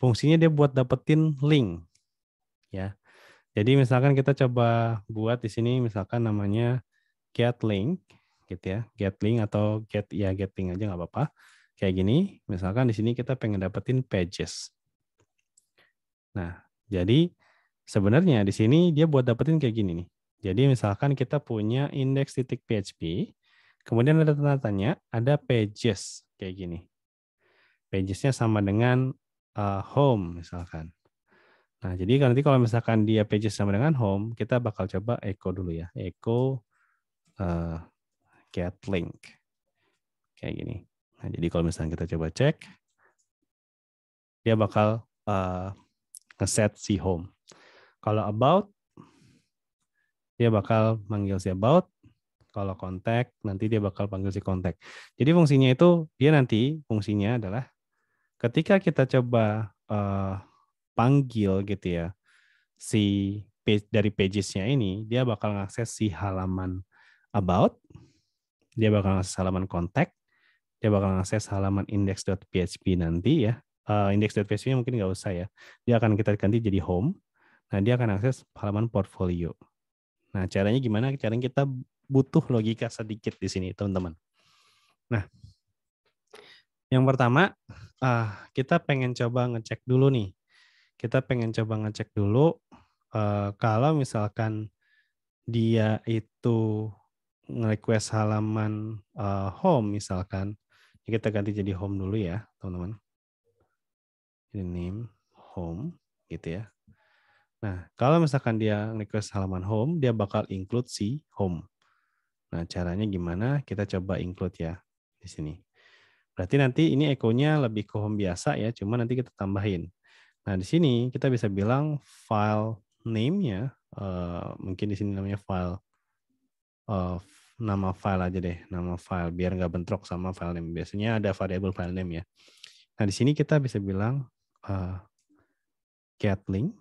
[SPEAKER 1] Fungsinya dia buat dapetin link, ya. Jadi misalkan kita coba buat di sini misalkan namanya get link, gitu ya. Get link atau get link aja nggak apa-apa. Kayak gini. Misalkan di sini kita pengen dapetin pages. Nah, jadi sebenarnya di sini dia buat dapetin kayak gini nih. Jadi misalkan kita punya index.php, kemudian ada tanda tanya, ada pages kayak gini. Pages-nya sama dengan home misalkan. Nah, jadi nanti kalau misalkan dia pages sama dengan home, kita bakal coba echo dulu ya. Echo get link. Kayak gini. Nah, jadi kalau misalkan kita coba cek, dia bakal ngeset si home. Kalau about, dia bakal manggil si about. Kalau contact, nanti dia bakal panggil si contact. Jadi fungsinya itu, dia nanti fungsinya adalah ketika kita coba panggil gitu ya, si page, dari pages-nya ini, dia bakal ngakses si halaman about, dia bakal ngakses halaman contact, dia bakal ngakses halaman index.php nanti ya. Index.php mungkin nggak usah ya. Dia akan kita ganti jadi home. Nah, dia akan akses halaman portfolio. Nah, caranya gimana? Caranya kita butuh logika sedikit di sini, teman-teman. Nah, yang pertama, kita pengen coba ngecek dulu nih. Kita pengen coba ngecek dulu kalau misalkan dia itu nge-request halaman home misalkan. Kita ganti jadi home dulu ya, teman-teman. Ini name home gitu ya. Nah, kalau misalkan dia request halaman home, dia bakal include si home. Nah, caranya gimana? Kita coba include ya di sini. Berarti nanti ini echo-nya lebih ke home biasa ya, cuma nanti kita tambahin. Nah, di sini kita bisa bilang file name-nya, mungkin di sini namanya file, nama file aja deh, nama file, biar nggak bentrok sama file name. Biasanya ada variabel file name ya. Nah, di sini kita bisa bilang get link,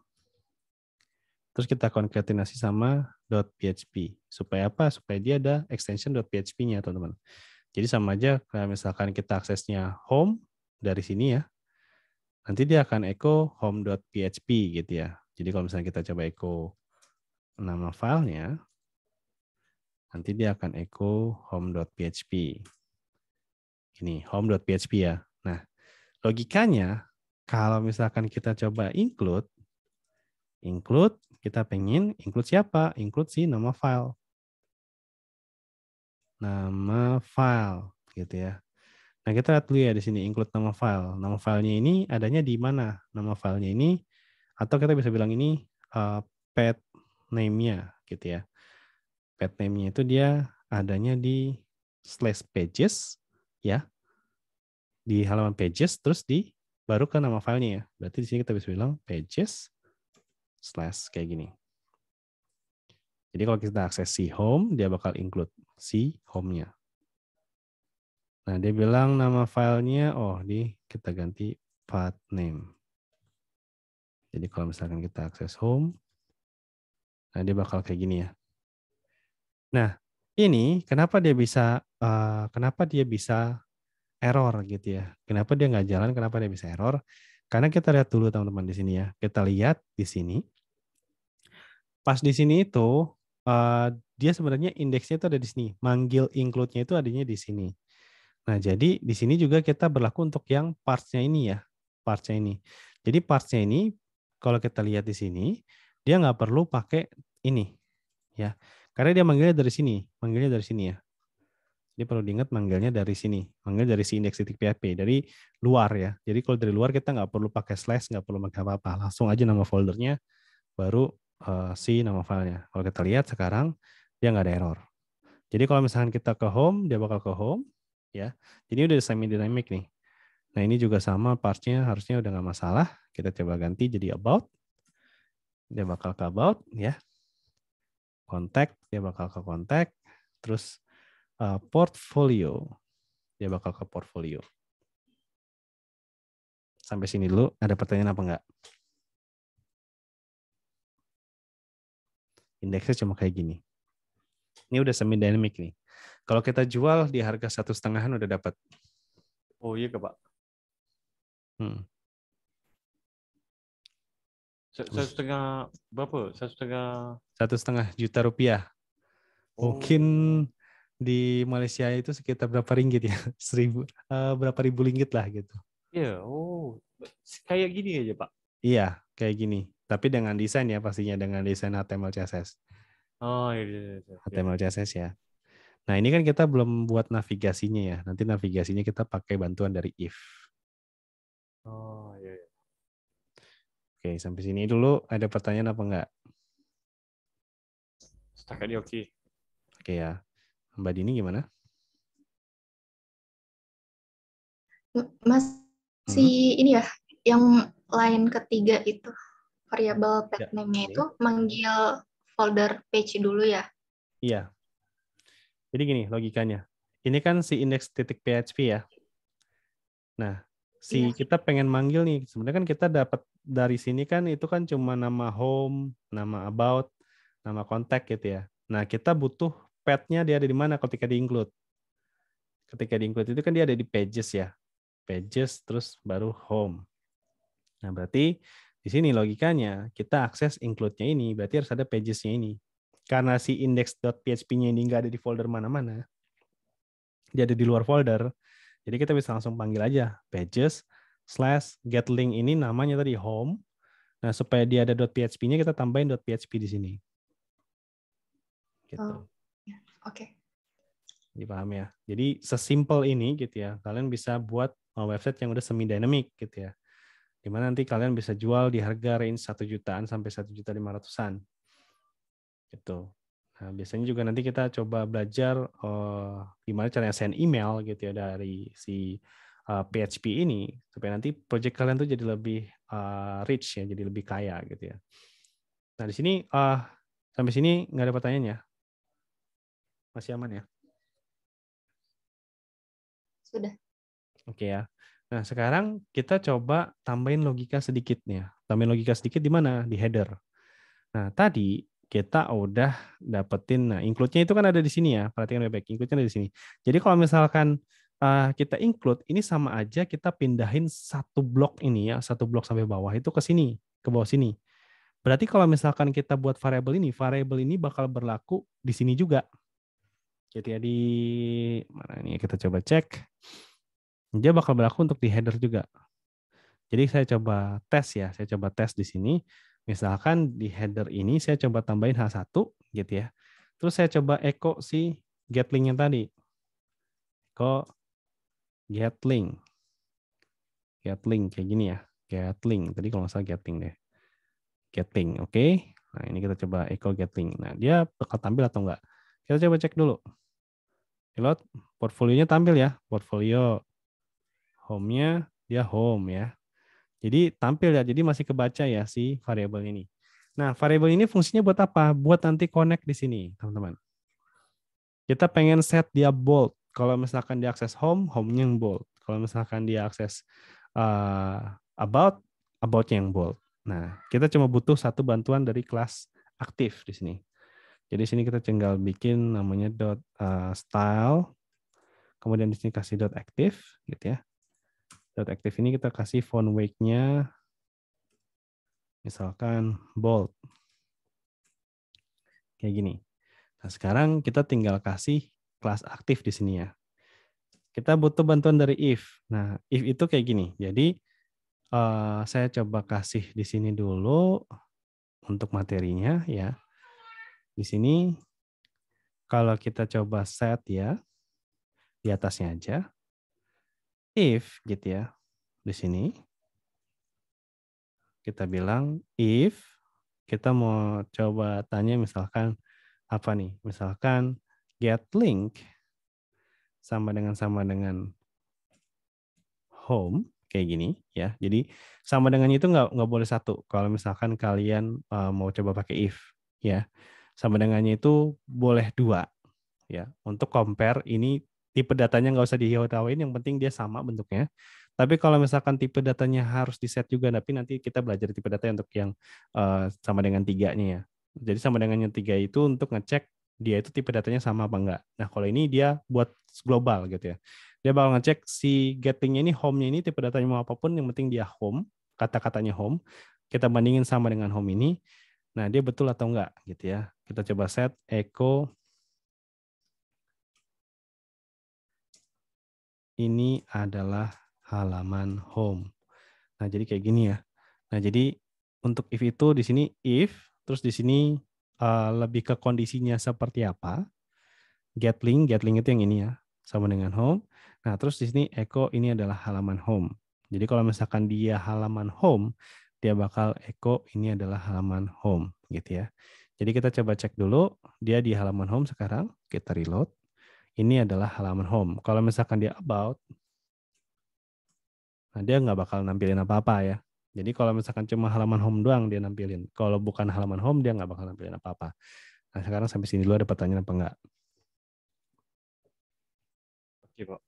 [SPEAKER 1] terus kita konkatenasi sama .php. Supaya apa? Supaya dia ada extension .php-nya, teman-teman. Jadi sama aja kayak misalkan kita aksesnya home dari sini ya. Nanti dia akan echo home.php gitu ya. Jadi kalau misalnya kita coba echo nama filenya, nanti dia akan echo home.php. Ini home.php ya. Nah, logikanya kalau misalkan kita coba include, kita pengen include siapa? Include si nama file. Nama file gitu ya. Nah, kita lihat dulu ya di sini include nama file. Nama filenya ini adanya di mana? Nama filenya ini atau kita bisa bilang ini path name-nya gitu ya. Path name-nya itu dia adanya di /pages ya. Di halaman pages terus di baru ke nama filenya ya. Berarti di sini kita bisa bilang pages/ kayak gini. Jadi kalau kita akses si home, dia bakal include si home-nya. Nah, dia bilang nama filenya, kita ganti path name. Jadi kalau misalkan kita akses home, nah dia bakal kayak gini ya. Nah, ini kenapa dia bisa error gitu ya? Kenapa dia nggak jalan? Kenapa dia bisa error? Karena kita lihat dulu teman-teman di sini ya. Kita lihat di sini. Pas di sini itu dia sebenarnya indeksnya itu ada di sini. Manggil include-nya itu adanya di sini. Nah, jadi di sini juga kita berlaku untuk yang parts-nya ini ya. Parts-nya ini. Jadi parts-nya ini kalau kita lihat di sini, dia nggak perlu pakai ini ya. Karena dia manggilnya dari sini, ya. Jadi perlu diingat manggilnya dari sini, manggil dari si index.php, dari luar ya. Jadi kalau dari luar kita nggak perlu pakai slash, nggak perlu pakai apa-apa, langsung aja nama foldernya, baru si nama filenya. Kalau kita lihat sekarang dia nggak ada error. Jadi kalau misalkan kita ke home, dia bakal ke home, ya. Jadi udah semi dynamic nih. Nah ini juga sama parts-nya harusnya udah nggak masalah. Kita coba ganti jadi about. Dia bakal ke about, ya. Contact, dia bakal ke contact. Terus portfolio, dia bakal ke portfolio. sampai sini dulu. Ada pertanyaan apa enggak? Indeksnya cuma kayak gini. Ini udah semi dynamic nih. Kalau kita jual di harga 1,5-an udah dapat.
[SPEAKER 3] Oh iya ke Pak. Satu setengah berapa?
[SPEAKER 1] 1,5 juta rupiah. Mungkin di Malaysia itu sekitar berapa ringgit ya? Berapa ribu ringgit lah gitu.
[SPEAKER 3] Iya, kayak gini aja Pak.
[SPEAKER 1] Iya, kayak gini. Tapi dengan desain ya pastinya, dengan desain HTML CSS.
[SPEAKER 3] Oh iya.
[SPEAKER 1] HTML CSS ya. Nah ini kan kita belum buat navigasinya ya. Nanti navigasinya kita pakai bantuan dari if.
[SPEAKER 3] Oh iya.
[SPEAKER 1] Oke, sampai sini dulu. Ada pertanyaan apa enggak?
[SPEAKER 3] Setakat ini oke.
[SPEAKER 1] Oke ya. Mbak Dini gimana?
[SPEAKER 2] Masih ini ya, yang line ketiga itu variabel path name-nya itu manggil folder page dulu ya?
[SPEAKER 1] Iya. Jadi gini logikanya. Ini kan si index.php ya. Nah, kita pengen manggil nih. Sebenarnya kan kita dapat dari sini kan itu kan cuma nama home, nama about, nama contact gitu ya. Nah, kita butuh path-nya dia ada di mana ketika di-include. Ketika di-include itu kan dia ada di pages ya. Pages terus baru home. Nah, berarti di sini logikanya kita akses include-nya ini, berarti harus ada pages-nya ini. Karena si index.php-nya ini nggak ada di folder mana-mana, dia ada di luar folder, jadi kita bisa langsung panggil aja pages/getlink ini namanya tadi home. Nah, supaya dia ada .php-nya kita tambahin .php di sini. Gitu.
[SPEAKER 2] Oke.
[SPEAKER 1] Dipaham ya. Jadi sesimpel ini gitu ya. Kalian bisa buat website yang udah semi dynamic gitu ya. Dimana nanti kalian bisa jual di harga range 1 jutaan sampai 1.500.000-an. Gitu. Nah, biasanya juga nanti kita coba belajar gimana caranya send email gitu ya dari si PHP ini supaya nanti project kalian tuh jadi lebih rich ya, jadi lebih kaya gitu ya. Nah, di sini sampai sini nggak ada pertanyaan ya? Masih aman ya?
[SPEAKER 2] Sudah.
[SPEAKER 1] Oke ya. Nah, sekarang kita coba tambahin logika sedikit nih ya. Tambahin logika sedikit di mana? Di header. Nah, tadi kita udah dapetin, nah include-nya itu kan ada di sini ya, perhatikan baik-baik, include-nya ada di sini. Jadi kalau misalkan kita include, ini sama aja kita pindahin satu blok ini ya, satu blok sampai bawah itu ke sini, ke bawah sini. Berarti kalau misalkan kita buat variabel ini bakal berlaku di sini juga. Jadi ya di mana ini kita coba cek. Dia bakal berlaku untuk di header juga. Jadi saya coba tes ya, saya coba tes di sini. Misalkan di header ini saya coba tambahin H1 gitu ya. Terus saya coba echo si getlink-nya tadi. Echo getlink. Getlink kayak gini ya. Getlink. Tadi kalau nggak salah getlink deh. Getlink, oke. Nah, ini kita coba echo getlink. Nah, dia bakal tampil atau enggak? Kita coba cek dulu. Pilot, portfolionya tampil ya. Portfolio. Home-nya dia home ya. Jadi tampil ya, jadi masih kebaca ya si variabel ini. Nah, variabel ini fungsinya buat apa? Buat nanti connect di sini, teman-teman. Kita pengen set dia bold. Kalau misalkan dia akses home, home-nya yang bold. Kalau misalkan dia akses about-nya yang bold. Nah, kita cuma butuh satu bantuan dari kelas aktif di sini. Jadi sini kita tinggal bikin namanya .style, kemudian di sini kasih .active, gitu ya. .active ini kita kasih font weight-nya misalkan bold. Kayak gini. Nah, sekarang kita tinggal kasih kelas aktif di sini ya. Kita butuh bantuan dari if. Nah, if itu kayak gini. Jadi saya coba kasih di sini dulu untuk materinya ya. Di sini kalau kita coba set ya di atasnya aja. If gitu ya. Di sini kita bilang if kita mau coba tanya misalkan apa nih? Misalkan get link sama dengan home kayak gini ya. Jadi sama dengan itu nggak boleh satu. Kalau misalkan kalian mau coba pakai if ya. Sama dengannya itu boleh 2 ya. Untuk compare ini tipe datanya nggak usah dihitauin, yang penting dia sama bentuknya. Tapi kalau misalkan tipe datanya harus di-set juga, tapi nanti kita belajar tipe data untuk yang sama dengan 3-nya ya. Jadi sama dengan yang 3 itu untuk ngecek dia itu tipe datanya sama apa enggak. Nah, kalau ini dia buat global gitu ya. Dia bakal ngecek si getting-nya ini, home-nya ini tipe datanya mau apapun, yang penting dia home, kata-katanya home. Kita bandingin sama dengan home ini. Nah, dia betul atau enggak gitu ya. Kita coba set echo ini adalah halaman home. Nah, jadi kayak gini ya. Nah, jadi untuk if itu di sini if, terus di sini lebih ke kondisinya seperti apa. Getling itu yang ini ya, sama dengan home. Nah, terus di sini echo ini adalah halaman home. Jadi kalau misalkan dia halaman home, dia bakal echo ini adalah halaman home gitu ya. Jadi kita coba cek dulu, dia di halaman home sekarang, kita reload. Ini adalah halaman home. Kalau misalkan dia about, nah dia nggak bakal nampilin apa-apa ya. Jadi kalau misalkan cuma halaman home doang dia nampilin. Kalau bukan halaman home dia nggak bakal nampilin apa-apa. Nah sekarang sampai sini dulu ada pertanyaan apa enggak?
[SPEAKER 3] Oke, Pak.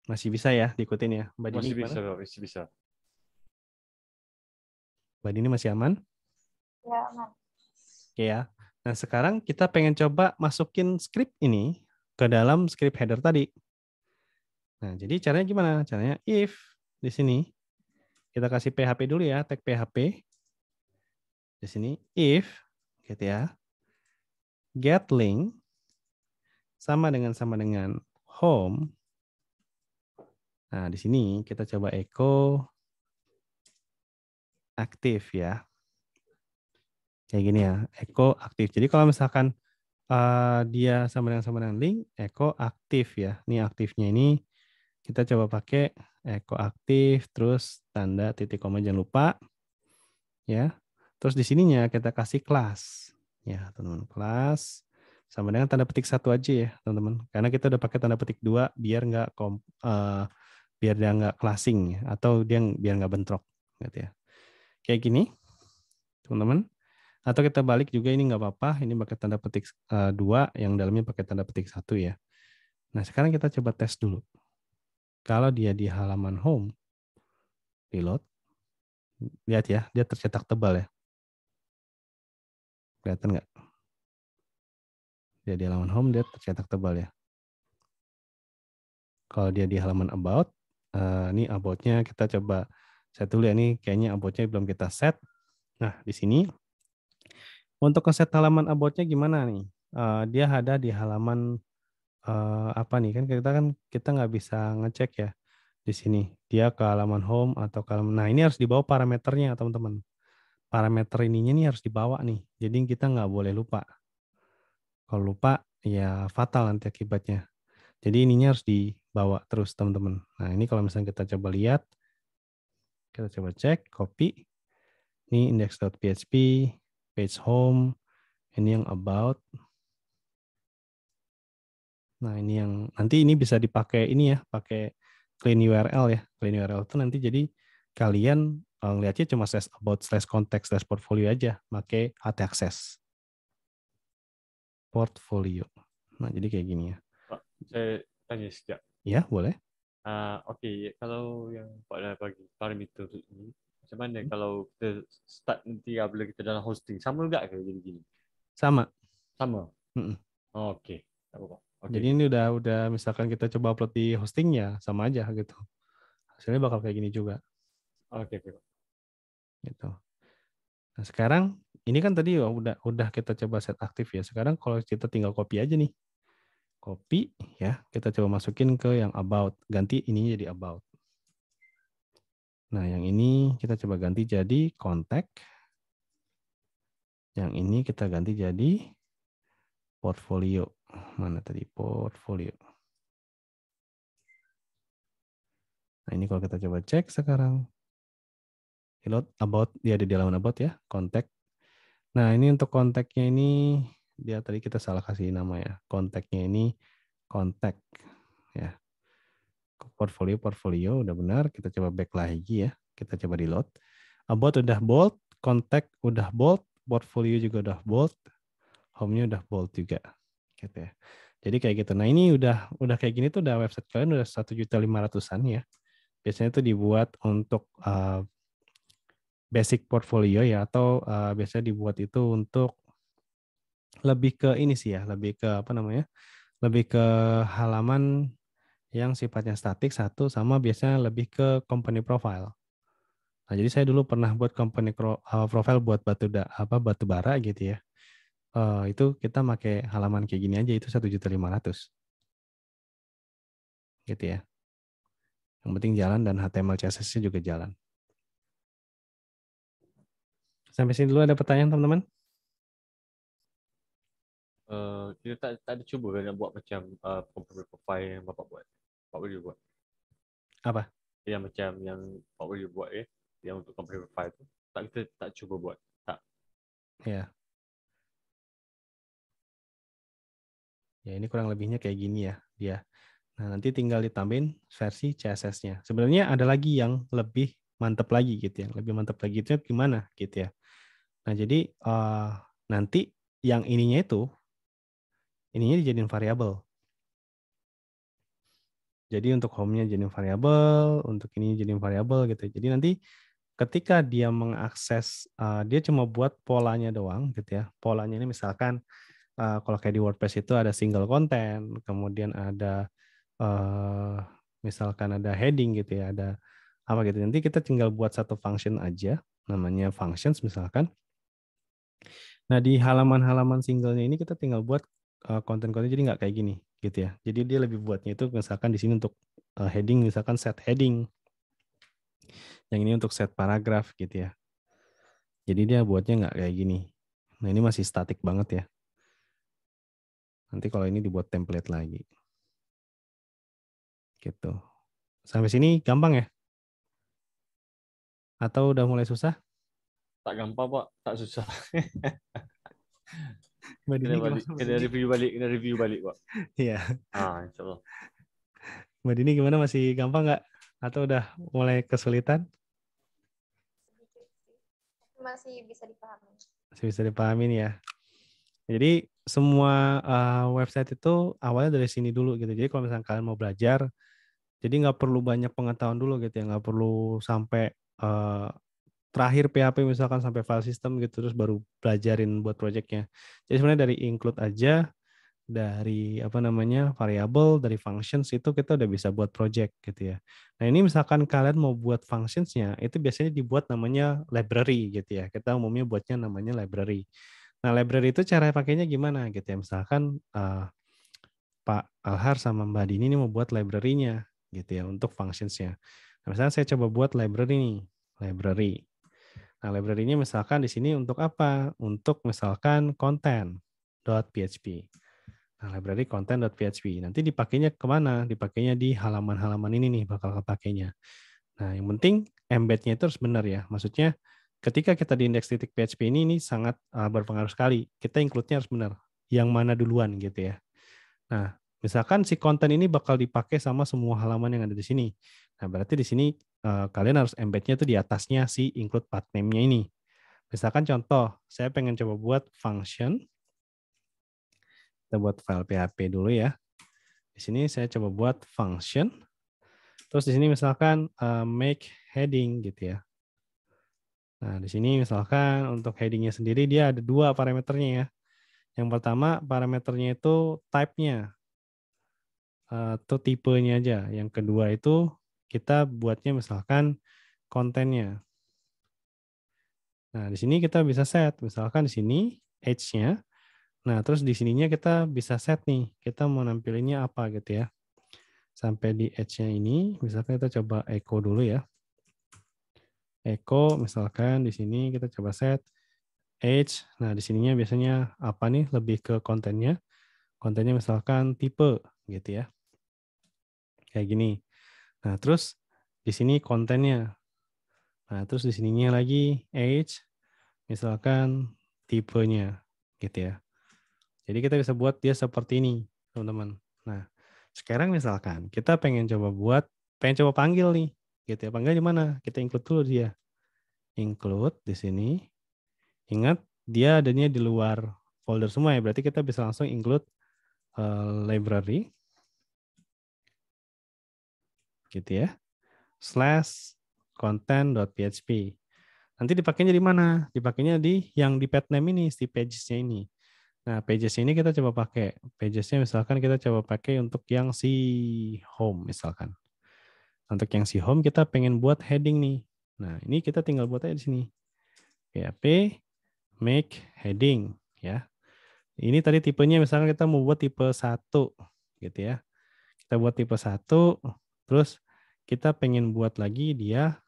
[SPEAKER 1] Masih bisa ya diikutin ya. Mbak Dini
[SPEAKER 3] Masih
[SPEAKER 1] gimana?
[SPEAKER 3] bisa, Pak. Masih bisa.
[SPEAKER 1] Mbak Dini masih aman?
[SPEAKER 2] Ya, aman.
[SPEAKER 1] Oke ya. Nah sekarang kita pengen coba masukin script ini ke dalam script header tadi. Nah jadi caranya gimana? Caranya if di sini kita kasih PHP dulu ya, tag PHP. Di sini if gitu ya. Get link sama dengan home. Nah, di sini kita coba echo aktif ya. Kayak gini ya, echo aktif. Jadi kalau misalkan dia sama dengan link, echo aktif ya. Ini aktifnya ini kita coba pakai echo aktif, terus tanda titik koma jangan lupa ya. Terus di sininya kita kasih kelas ya, teman-teman. Kelas sama dengan tanda petik 1 aja ya, teman-teman. Karena kita udah pakai tanda petik 2 biar nggak biar dia nggak classing ya, atau dia biar nggak bentrok gitu ya. Kayak gini, teman-teman. Atau kita balik juga ini nggak apa-apa. Ini pakai tanda petik 2, yang dalamnya pakai tanda petik 1 ya. Nah, sekarang kita coba tes dulu. Kalau dia di halaman home, reload. Lihat ya, dia tercetak tebal ya. Kelihatan nggak? Dia di halaman home, dia tercetak tebal ya. Kalau dia di halaman about, ini about-nya kita coba set dulu ya. Ini kayaknya about-nya belum kita set. Nah, di sini untuk ngeset halaman about-nya gimana nih? Dia ada di halaman apa nih? Kita nggak bisa ngecek ya di sini. Dia ke halaman home atau ke halaman. Nah, ini harus dibawa parameternya, teman-teman. Parameter ininya nih harus dibawa nih. Jadi kita nggak boleh lupa. Kalau lupa ya fatal nanti akibatnya. Jadi ininya harus dibawa terus, teman-teman. Nah, ini kalau misalnya kita coba lihat, kita coba cek, copy. Ini index.php, page home, ini yang about. Nah, ini yang nanti ini bisa dipakai ini ya, pakai clean URL ya. Clean URL itu nanti jadi kalian ngelihatnya cuma /about /context /portfolio aja, pakai /access portfolio. Nah, jadi kayak gini ya.
[SPEAKER 3] Pak, saya tanya sekejap.
[SPEAKER 1] Ya, boleh.
[SPEAKER 3] Okey, kalau yang Pak dah bagi parameter ini, macam mana kalau kita start nanti bila kita dalam hosting, sama juga ke jadi gini?
[SPEAKER 1] Sama.
[SPEAKER 3] Sama?
[SPEAKER 1] Mm-mm.
[SPEAKER 3] Okey, tak apa, Pak. Okey,
[SPEAKER 1] Jadi ini udah misalkan kita coba upload di hosting ya sama aja gitu. Hasilnya bakal kayak gini juga.
[SPEAKER 3] okey, Pak.
[SPEAKER 1] Gitu. Nah, sekarang ini kan tadi udah kita coba set aktif ya. Sekarang kalau kita tinggal copy aja nih. Copy ya, kita coba masukin ke yang about. Ganti ininya jadi about. Nah, yang ini kita coba ganti jadi contact. Yang ini kita ganti jadi portfolio. Mana tadi portfolio? Nah, ini kalau kita coba cek sekarang. Reload about, dia ada di halaman about ya, contact. Nah, ini untuk kontaknya ini dia tadi kita salah kasih nama ya. Kontaknya ini contact ya. Portfolio udah benar, kita coba back lagi ya. Kita coba reload. About udah bold, contact udah bold, portfolio juga udah bold, home-nya udah bold juga. Gitu ya. Jadi kayak gitu. Nah, ini udah kayak gini tuh udah website kalian udah 1.500.000-an ya. biasanya itu dibuat untuk basic portfolio ya, atau biasanya dibuat itu untuk lebih ke ini sih ya, lebih ke apa namanya, lebih ke halaman yang sifatnya statik satu, sama biasanya lebih ke company profile. Nah, jadi saya dulu pernah buat company profile buat batu bara gitu ya. Itu kita pakai halaman kayak gini aja, itu 1.500.000 gitu ya. Yang penting jalan dan HTML CSS-nya juga jalan. Sampai sini dulu, ada pertanyaan teman-teman?
[SPEAKER 3] Kita tak ada cuba kan nak buat macam company profile yang Bapak buat. Bapak boleh buat.
[SPEAKER 1] Apa?
[SPEAKER 3] Yang macam yang Bapak boleh buat yang untuk company profile tu. Tak, kita tak cuba buat. Tak.
[SPEAKER 1] Ya. Ya, ini kurang lebihnya kayak gini ya dia. Nah, nanti tinggal ditambahin versi CSS-nya. Sebenarnya ada lagi yang lebih mantap lagi gitu ya. Lebih mantap lagi itu gimana gitu ya. Nah, jadi nanti yang ininya dijadiin variabel. Jadi untuk home-nya jadi variabel, untuk ini jadi variabel gitu. Jadi nanti ketika dia mengakses, dia cuma buat polanya doang gitu ya. Polanya ini misalkan kalau kayak di WordPress itu ada single content, kemudian ada misalkan ada heading gitu ya, ada apa gitu. Nanti kita tinggal buat satu function aja, namanya functions misalkan. Nah, di halaman-halaman singlenya ini kita tinggal buat konten-konten, jadi nggak kayak gini gitu ya. Jadi dia lebih buatnya itu misalkan di sini untuk heading, misalkan set heading. Yang ini untuk set paragraf gitu ya. Jadi dia buatnya nggak kayak gini. Nah, ini masih statik banget ya. Nanti kalau ini dibuat template lagi. Gitu. Sampai sini gampang ya? Atau udah mulai susah?
[SPEAKER 3] Tak gampang Pak. Tak susah.
[SPEAKER 1] Mbak Dini gimana?
[SPEAKER 3] Kena review balik Pak.
[SPEAKER 1] Iya.
[SPEAKER 3] InsyaAllah.
[SPEAKER 1] Mbak Dini gimana, masih gampang nggak? Atau udah mulai kesulitan?
[SPEAKER 2] Masih bisa dipahami.
[SPEAKER 1] Masih bisa dipahamin ya. Jadi semua website itu awalnya dari sini dulu gitu. Jadi kalau misalnya kalian mau belajar, jadi nggak perlu banyak pengetahuan dulu gitu ya. Nggak perlu sampai terakhir PHP misalkan sampai file system gitu terus baru belajarin buat projectnya. Jadi sebenarnya dari include aja, dari apa namanya variable, dari functions itu kita udah bisa buat project gitu ya. Nah, ini misalkan kalian mau buat functionsnya, itu biasanya dibuat namanya library gitu ya. Kita umumnya buatnya namanya library. Nah, library itu cara pakainya gimana gitu ya. Misalkan Pak Alhar sama Mbak Dini ini mau buat library-nya gitu ya untuk functionsnya. Nah, misalnya saya coba buat library nih, library. Nah, library-nya misalkan di sini untuk apa? Untuk misalkan content.php. Nah, library content.php. Nanti dipakainya kemana? Dipakainya di halaman-halaman ini nih bakal kepakainya. Nah, yang penting embed-nya itu harus benar ya. Maksudnya ketika kita di index.php ini sangat berpengaruh sekali. Kita include-nya harus benar. Yang mana duluan gitu ya. Nah, misalkan si konten ini bakal dipakai sama semua halaman yang ada di sini. Nah, berarti di sini kalian harus embed-nya itu di atasnya si include path name-nya ini. Misalkan contoh, saya pengen coba buat function. Kita buat file PHP dulu ya. Di sini saya coba buat function. Terus di sini misalkan make heading gitu ya. Nah, di sini misalkan untuk headingnya sendiri dia ada dua parameternya ya. Yang pertama parameternya itu type-nya atau tipenya aja. Yang kedua itu kita buatnya misalkan kontennya. Nah, di sini kita bisa set, misalkan di sini age-nya. Nah, terus di sininya kita bisa set nih, kita mau nampilinnya apa gitu ya. Sampai di age-nya ini, misalkan kita coba echo dulu ya. Echo, misalkan di sini kita coba set age. Nah, di sininya biasanya apa nih, lebih ke kontennya. Kontennya misalkan tipe gitu ya. Kayak gini. Nah, terus di sini kontennya. Nah, terus di sininya lagi age, misalkan tipenya gitu ya. Jadi kita bisa buat dia seperti ini, teman-teman. Nah, sekarang misalkan kita pengen coba panggil nih, gitu ya. Panggil di mana? Kita include dulu dia. Include di sini. Ingat, dia adanya di luar folder semua ya. Berarti kita bisa langsung include library. Gitu ya. /content.php. Nanti dipakainya di mana? Dipakainya di yang di pet name ini, di pages-nya ini. Nah, pages ini kita coba pakai. Pages-nya misalkan kita coba pakai untuk yang si home misalkan. Untuk yang si home kita pengen buat heading nih. Nah, ini kita tinggal buat aja di sini. PHP make heading ya. Ini tadi tipenya misalkan kita mau buat tipe 1 gitu ya. Kita buat tipe 1 terus kita pengen buat lagi dia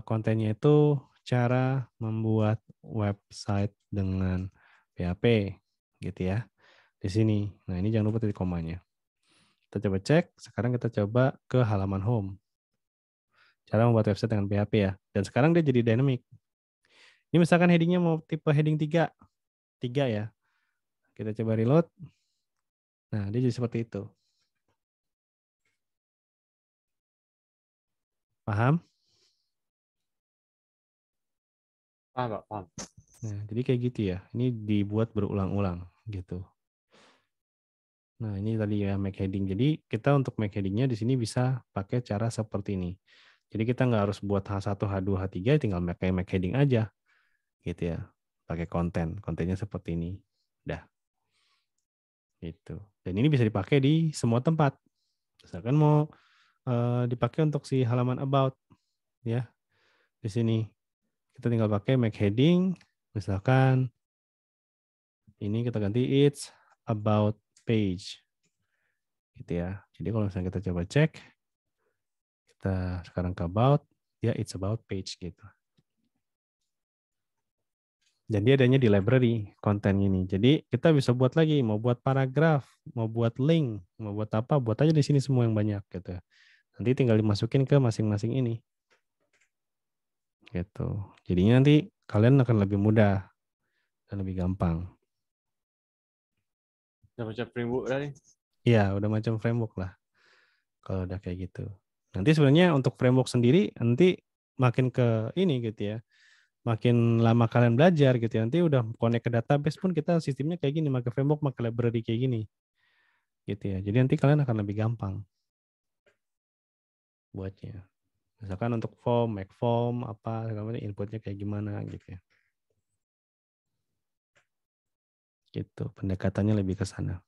[SPEAKER 1] kontennya itu cara membuat website dengan PHP gitu ya. Di sini. Nah, ini jangan lupa titik komanya. Kita coba cek, sekarang kita coba ke halaman home. Cara membuat website dengan PHP ya. Dan sekarang dia jadi dynamic. Ini misalkan headingnya mau tipe heading 3. 3 ya. Kita coba reload. Nah, dia jadi seperti itu. Paham?
[SPEAKER 3] Paham, Pak, paham.
[SPEAKER 1] Nah, jadi kayak gitu ya. Ini dibuat berulang-ulang gitu. Nah, ini tadi ya make heading. Jadi kita untuk make headingnya di sini bisa pakai cara seperti ini. Jadi kita nggak harus buat H1, H2, H3, tinggal pakai make heading aja. Gitu ya. Pakai konten. Kontennya seperti ini. Udah. Gitu. Dan ini bisa dipakai di semua tempat. Misalkan mau dipakai untuk si halaman about. Ya. Di sini. Kita tinggal pakai make heading. Misalkan ini kita ganti it's about page. Gitu ya. Jadi kalau misalnya kita coba cek. Kita sekarang ke about. Ya it's about page gitu. Jadi adanya di library konten ini. Jadi kita bisa buat lagi, mau buat paragraf, mau buat link, mau buat apa, buat aja di sini semua yang banyak gitu. Nanti tinggal dimasukin ke masing-masing ini. Gitu. Jadinya nanti kalian akan lebih mudah dan lebih gampang.
[SPEAKER 3] Udah macam framework dah ni.
[SPEAKER 1] Iya, udah macam framework lah. Kalau udah kayak gitu. Nanti sebenarnya untuk framework sendiri nanti makin ke ini gitu ya. Makin lama kalian belajar gitu ya, nanti udah connect ke database pun kita sistemnya kayak gini, pakai framework, pakai library kayak gini. Gitu ya. Jadi nanti kalian akan lebih gampang buatnya. Misalkan untuk form, make form, apa, inputnya kayak gimana gitu ya. Gitu, pendekatannya lebih ke sana.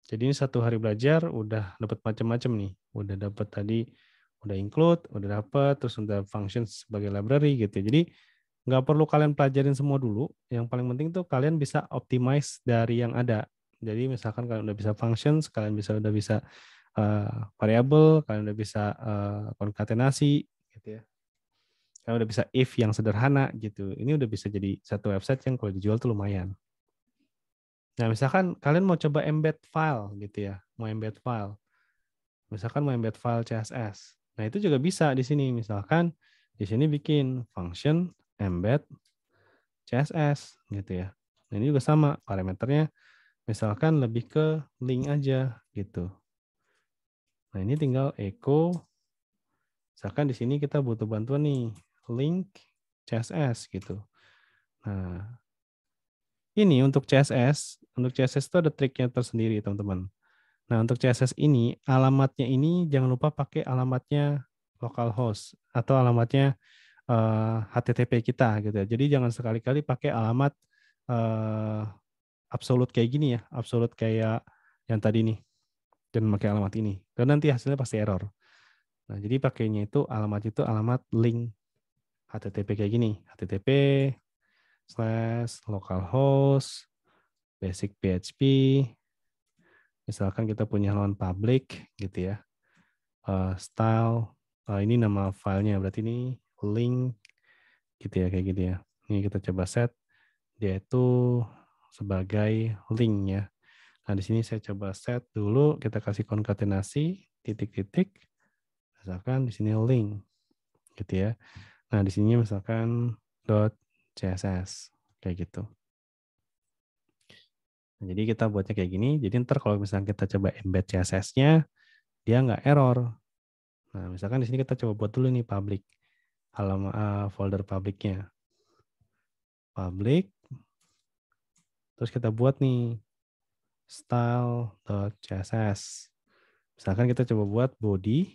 [SPEAKER 1] Jadi ini 1 hari belajar udah dapat macam-macam nih. Udah dapat tadi, udah include, udah dapat, terus udah function sebagai library gitu. Jadi nggak perlu kalian pelajarin semua dulu. Yang paling penting tuh kalian bisa optimize dari yang ada. Jadi misalkan kalian udah bisa functions, kalian udah bisa variable, kalian udah bisa konkatenasi, gitu ya. Kalian udah bisa if yang sederhana gitu. Ini udah bisa jadi satu website yang kalau dijual tuh lumayan. Nah, misalkan kalian mau coba embed file gitu ya, mau embed file. Misalkan mau embed file CSS. Nah, itu juga bisa di sini. Misalkan di sini bikin function embed CSS gitu ya. Nah, ini juga sama parameternya. Misalkan lebih ke link aja gitu. Nah, ini tinggal echo. Misalkan di sini kita butuh bantuan nih, link CSS gitu. Nah, ini untuk CSS itu ada triknya tersendiri, teman-teman. Nah, untuk CSS ini, alamatnya ini jangan lupa pakai alamatnya localhost atau alamatnya HTTP kita gitu ya. Jadi jangan sekali-kali pakai alamat absolute kayak gini ya, absolute kayak yang tadi nih. Dan pakai alamat ini. Dan nanti hasilnya pasti error. Nah, jadi pakainya itu alamat link HTTP kayak gini. http://localhost basic PHP. Misalkan kita punya halaman public gitu ya. Style, ini nama filenya, berarti ini link gitu ya, kayak gitu ya. Ini kita coba set, dia itu sebagai link ya. Nah, di sini saya coba set dulu, kita kasih konkatenasi, titik-titik, misalkan di sini link gitu ya. Nah, di sini misalkan .css, kayak gitu. Nah, jadi kita buatnya kayak gini, jadi ntar kalau misalnya kita coba embed CSS-nya, dia nggak error. Nah, misalkan di sini kita coba buat dulu nih public, halaman folder publiknya. Public, terus kita buat nih style.css. Misalkan kita coba buat body,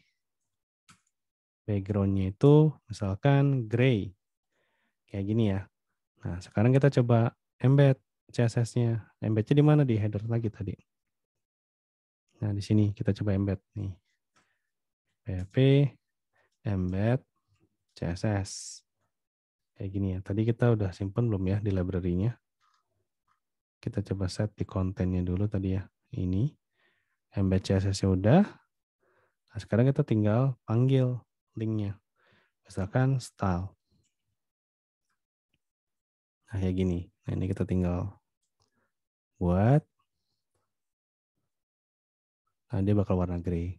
[SPEAKER 1] background-nya itu misalkan gray. Kayak gini ya. Nah, sekarang kita coba embed CSS-nya. Embed-nya di mana? Di header lagi tadi. Nah, di sini kita coba embed nih. PHP embed CSS. Kayak gini ya. Tadi kita udah simpen belum ya di library-nya? Kita coba set di kontennya dulu tadi ya. Ini. Embed CSS-nya udah. Nah, sekarang kita tinggal panggil linknya. Misalkan style. Nah, kayak gini. Nah, ini kita tinggal buat. Nah, dia bakal warna grey.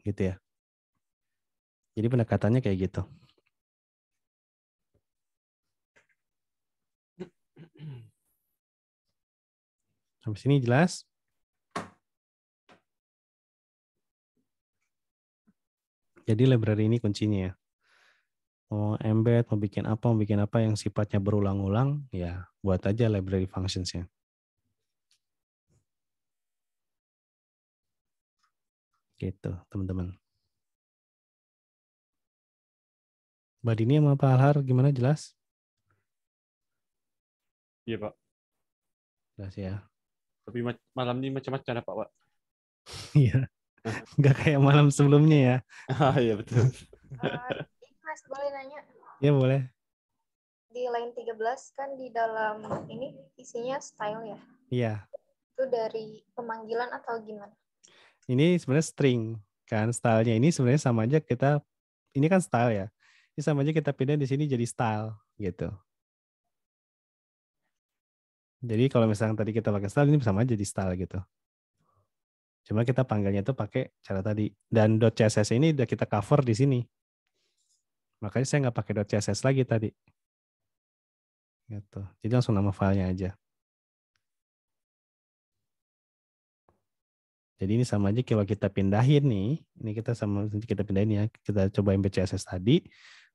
[SPEAKER 1] Gitu ya. Jadi pendekatannya kayak gitu. Sampai sini jelas? Jadi library ini kuncinya ya. Mau embed, mau bikin apa yang sifatnya berulang-ulang, ya buat aja library functions-nya. Gitu, teman-teman. Mbak Dini sama Pak Alhar gimana, jelas?
[SPEAKER 3] Iya, Pak.
[SPEAKER 1] Jelas ya.
[SPEAKER 3] Tapi malam ini macam-macam Pak.
[SPEAKER 1] Iya, nggak kayak malam sebelumnya ya.
[SPEAKER 3] Iya, betul.
[SPEAKER 2] Mas, boleh nanya?
[SPEAKER 1] Iya boleh.
[SPEAKER 2] Di line 13 kan di dalam ini isinya style ya?
[SPEAKER 1] Iya.
[SPEAKER 2] Itu dari pemanggilan atau gimana?
[SPEAKER 1] Ini sebenarnya string. Kan stylenya ini sebenarnya sama aja kita, ini kan style ya. Ini sama aja kita pindah di sini jadi style gitu. Jadi kalau misalnya tadi kita pakai style, ini sama aja di style gitu. Cuma kita panggilnya itu pakai cara tadi. Dan .css ini udah kita cover di sini. Makanya saya nggak pakai .css lagi tadi. Gitu. Jadi langsung nama filenya aja. Jadi ini sama aja kalau kita pindahin nih. Ini kita sama kita pindahin ya. Kita coba embed CSS tadi.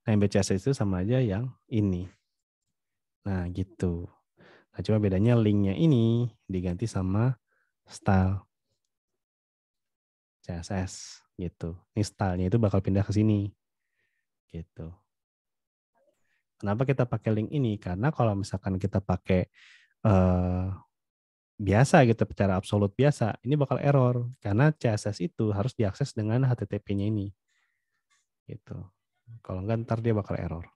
[SPEAKER 1] Nah, embed CSS itu sama aja yang ini. Nah, gitu. Nah, cuma bedanya linknya ini diganti sama style CSS gitu. Ini stylenya itu bakal pindah ke sini. Gitu. Kenapa kita pakai link ini? Karena kalau misalkan kita pakai biasa gitu, secara absolut biasa, ini bakal error. Karena CSS itu harus diakses dengan HTTP-nya ini. Gitu. Kalau enggak, ntar dia bakal error.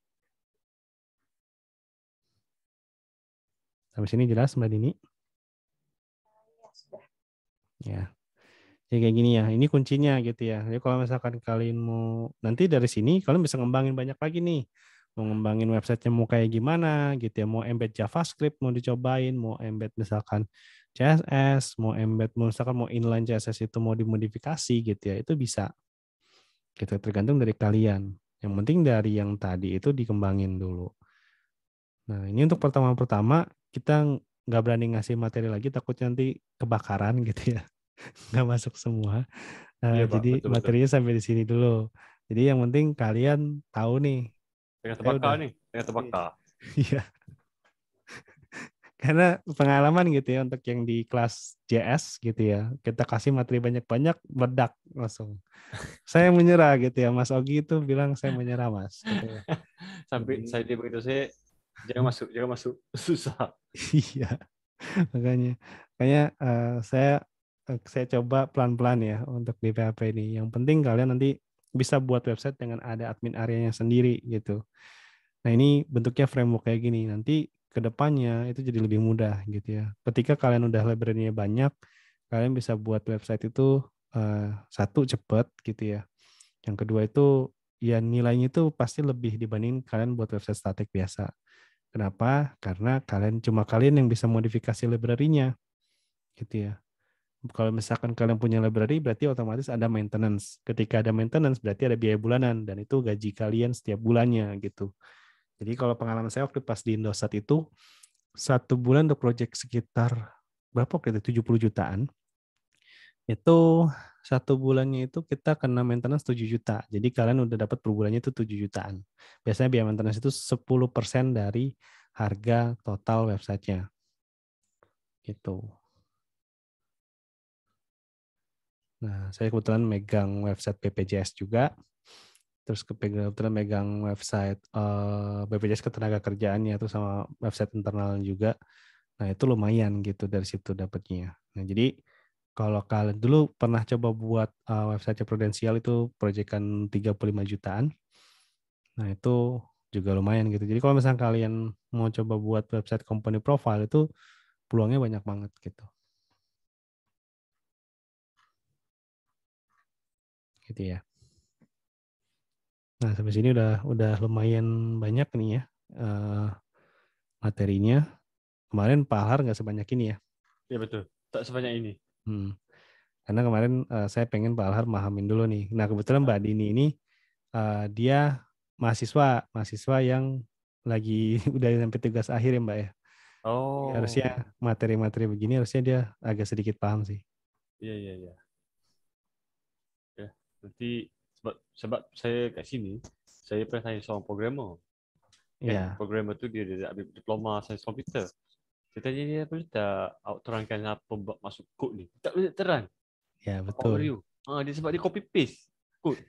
[SPEAKER 1] Sampai sini jelas, Mbak Dini?
[SPEAKER 2] Ya, sudah.
[SPEAKER 1] Ya. Jadi kayak gini ya, ini kuncinya gitu ya. Jadi kalau misalkan kalian mau, nanti dari sini kalian bisa ngembangin banyak lagi nih. Mau ngembangin websitenya mau kayak gimana gitu ya. Mau embed JavaScript, mau dicobain. Mau embed misalkan CSS, mau embed, misalkan mau inline CSS itu mau dimodifikasi gitu ya. Itu bisa. Gitu, tergantung dari kalian. Yang penting dari yang tadi itu dikembangin dulu. Nah, ini untuk pertama-pertama kita nggak berani ngasih materi lagi, takutnya nanti kebakaran gitu ya. Nggak masuk semua.
[SPEAKER 3] Iya, Pak.
[SPEAKER 1] Jadi
[SPEAKER 3] Betul-betul.
[SPEAKER 1] materinya sampai di sini dulu. Jadi yang penting kalian tahu nih.
[SPEAKER 3] Tengah
[SPEAKER 1] Saya
[SPEAKER 3] terbakar
[SPEAKER 1] udah.
[SPEAKER 3] nih. Tengah terbakar.
[SPEAKER 1] Iya. Karena pengalaman gitu ya untuk yang di kelas JS gitu ya. Kita kasih materi banyak-banyak, meledak langsung. Saya menyerah gitu ya. Mas Ogi itu bilang saya menyerah, Mas. Gitu ya.
[SPEAKER 3] Sampai
[SPEAKER 1] Jadi,
[SPEAKER 3] saya dia begitu saya jangan masuk. Susah.
[SPEAKER 1] iya. Makanya saya coba pelan-pelan ya untuk di PHP ini. Yang penting kalian nanti bisa buat website dengan ada admin areanya sendiri gitu. Nah, ini bentuknya framework kayak gini. Nanti ke depannya itu jadi lebih mudah gitu ya. Ketika kalian udah library-nya banyak, kalian bisa buat website itu satu cepat gitu ya. Yang kedua itu ya nilainya itu pasti lebih dibanding kalian buat website static biasa. Kenapa? Karena kalian yang bisa modifikasi library-nya gitu ya. Kalau misalkan kalian punya library berarti otomatis ada maintenance. Ketika ada maintenance berarti ada biaya bulanan dan itu gaji kalian setiap bulannya gitu. Jadi kalau pengalaman saya waktu pas di Indosat itu satu bulan untuk project sekitar berapa waktu itu 70 jutaan. Itu satu bulannya itu kita kena maintenance 7 juta. Jadi kalian udah dapat per bulannya itu 7 jutaan. Biasanya biaya maintenance itu 10% dari harga total websitenya. Gitu. Nah, saya kebetulan megang website BPJS juga. Terus kebetulan megang website BPJS Ketenagakerjaannya itu sama website internal juga. Nah, itu lumayan gitu dari situ dapatnya. Nah, jadi kalau kalian dulu pernah coba buat website Prudensial itu proyekan 35 jutaan. Nah, itu juga lumayan gitu. Jadi kalau misalnya kalian mau coba buat website company profile itu peluangnya banyak banget gitu. Gitu ya. Nah, sampai sini udah lumayan banyak nih ya materinya. Kemarin Pak Alhar nggak sebanyak ini ya.
[SPEAKER 3] Ya betul. Tak sebanyak ini.
[SPEAKER 1] Karena kemarin saya pengen Pak Alhar mahamin dulu nih. Nah, kebetulan Mbak Dini ini dia mahasiswa yang lagi udah sampai tugas akhir ya Mbak ya. Jadi harusnya
[SPEAKER 3] Oh.
[SPEAKER 1] materi-materi begini harusnya dia agak sedikit paham sih.
[SPEAKER 3] Iya, iya, iya. Ya, nanti sebab saya kat sini, saya pernah tanya seorang programmer. Kan,
[SPEAKER 1] Iya,
[SPEAKER 3] programmer tu dia ambil diploma sains komputer. Saya tanya dia, boleh tak awak terangkan apa masuk kod ni? Tak boleh terang.
[SPEAKER 1] ya
[SPEAKER 3] Apa
[SPEAKER 1] betul.
[SPEAKER 3] review? Dia sebab dia copy paste kod.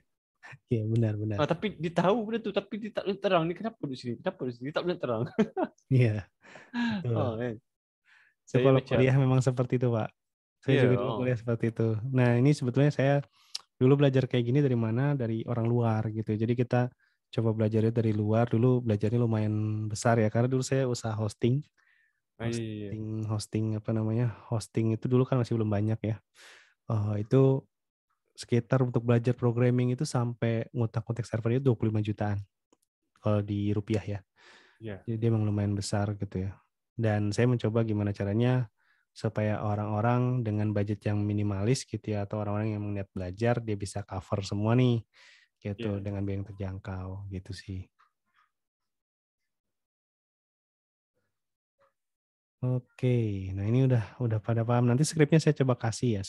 [SPEAKER 1] Iya benar-benar.
[SPEAKER 3] Tapi dia tahu benda tu, tapi dia tak boleh terang. Ni kenapa di sini? Kenapa di sini? Dia tak boleh terang.
[SPEAKER 1] Iya, betul.
[SPEAKER 3] Kan?
[SPEAKER 1] Itu
[SPEAKER 3] Saya
[SPEAKER 1] kalau
[SPEAKER 3] macam,
[SPEAKER 1] kuliah memang seperti itu Pak. Saya
[SPEAKER 3] ya,
[SPEAKER 1] juga dulu kuliah seperti itu. Nah ini sebetulnya saya dulu belajar kayak gini dari mana? Dari orang luar gitu. Jadi kita coba belajarnya dari luar. Dulu belajarnya lumayan besar ya. Karena dulu saya usaha hosting.
[SPEAKER 3] iya.
[SPEAKER 1] Hosting apa namanya? Hosting itu dulu kan masih belum banyak ya. Itu sekitar untuk belajar programming itu sampai ngutak-ngutik servernya 25 jutaan. Kalau di rupiah ya.
[SPEAKER 3] Ya.
[SPEAKER 1] Jadi dia memang lumayan besar gitu ya. Dan saya mencoba gimana caranya supaya orang-orang dengan budget yang minimalis gitu ya, atau orang-orang yang niat belajar dia bisa cover semua nih gitu
[SPEAKER 3] Ya.
[SPEAKER 1] dengan biaya yang terjangkau gitu sih. Oke, nah ini udah pada paham. Nanti skripnya saya coba kasih ya,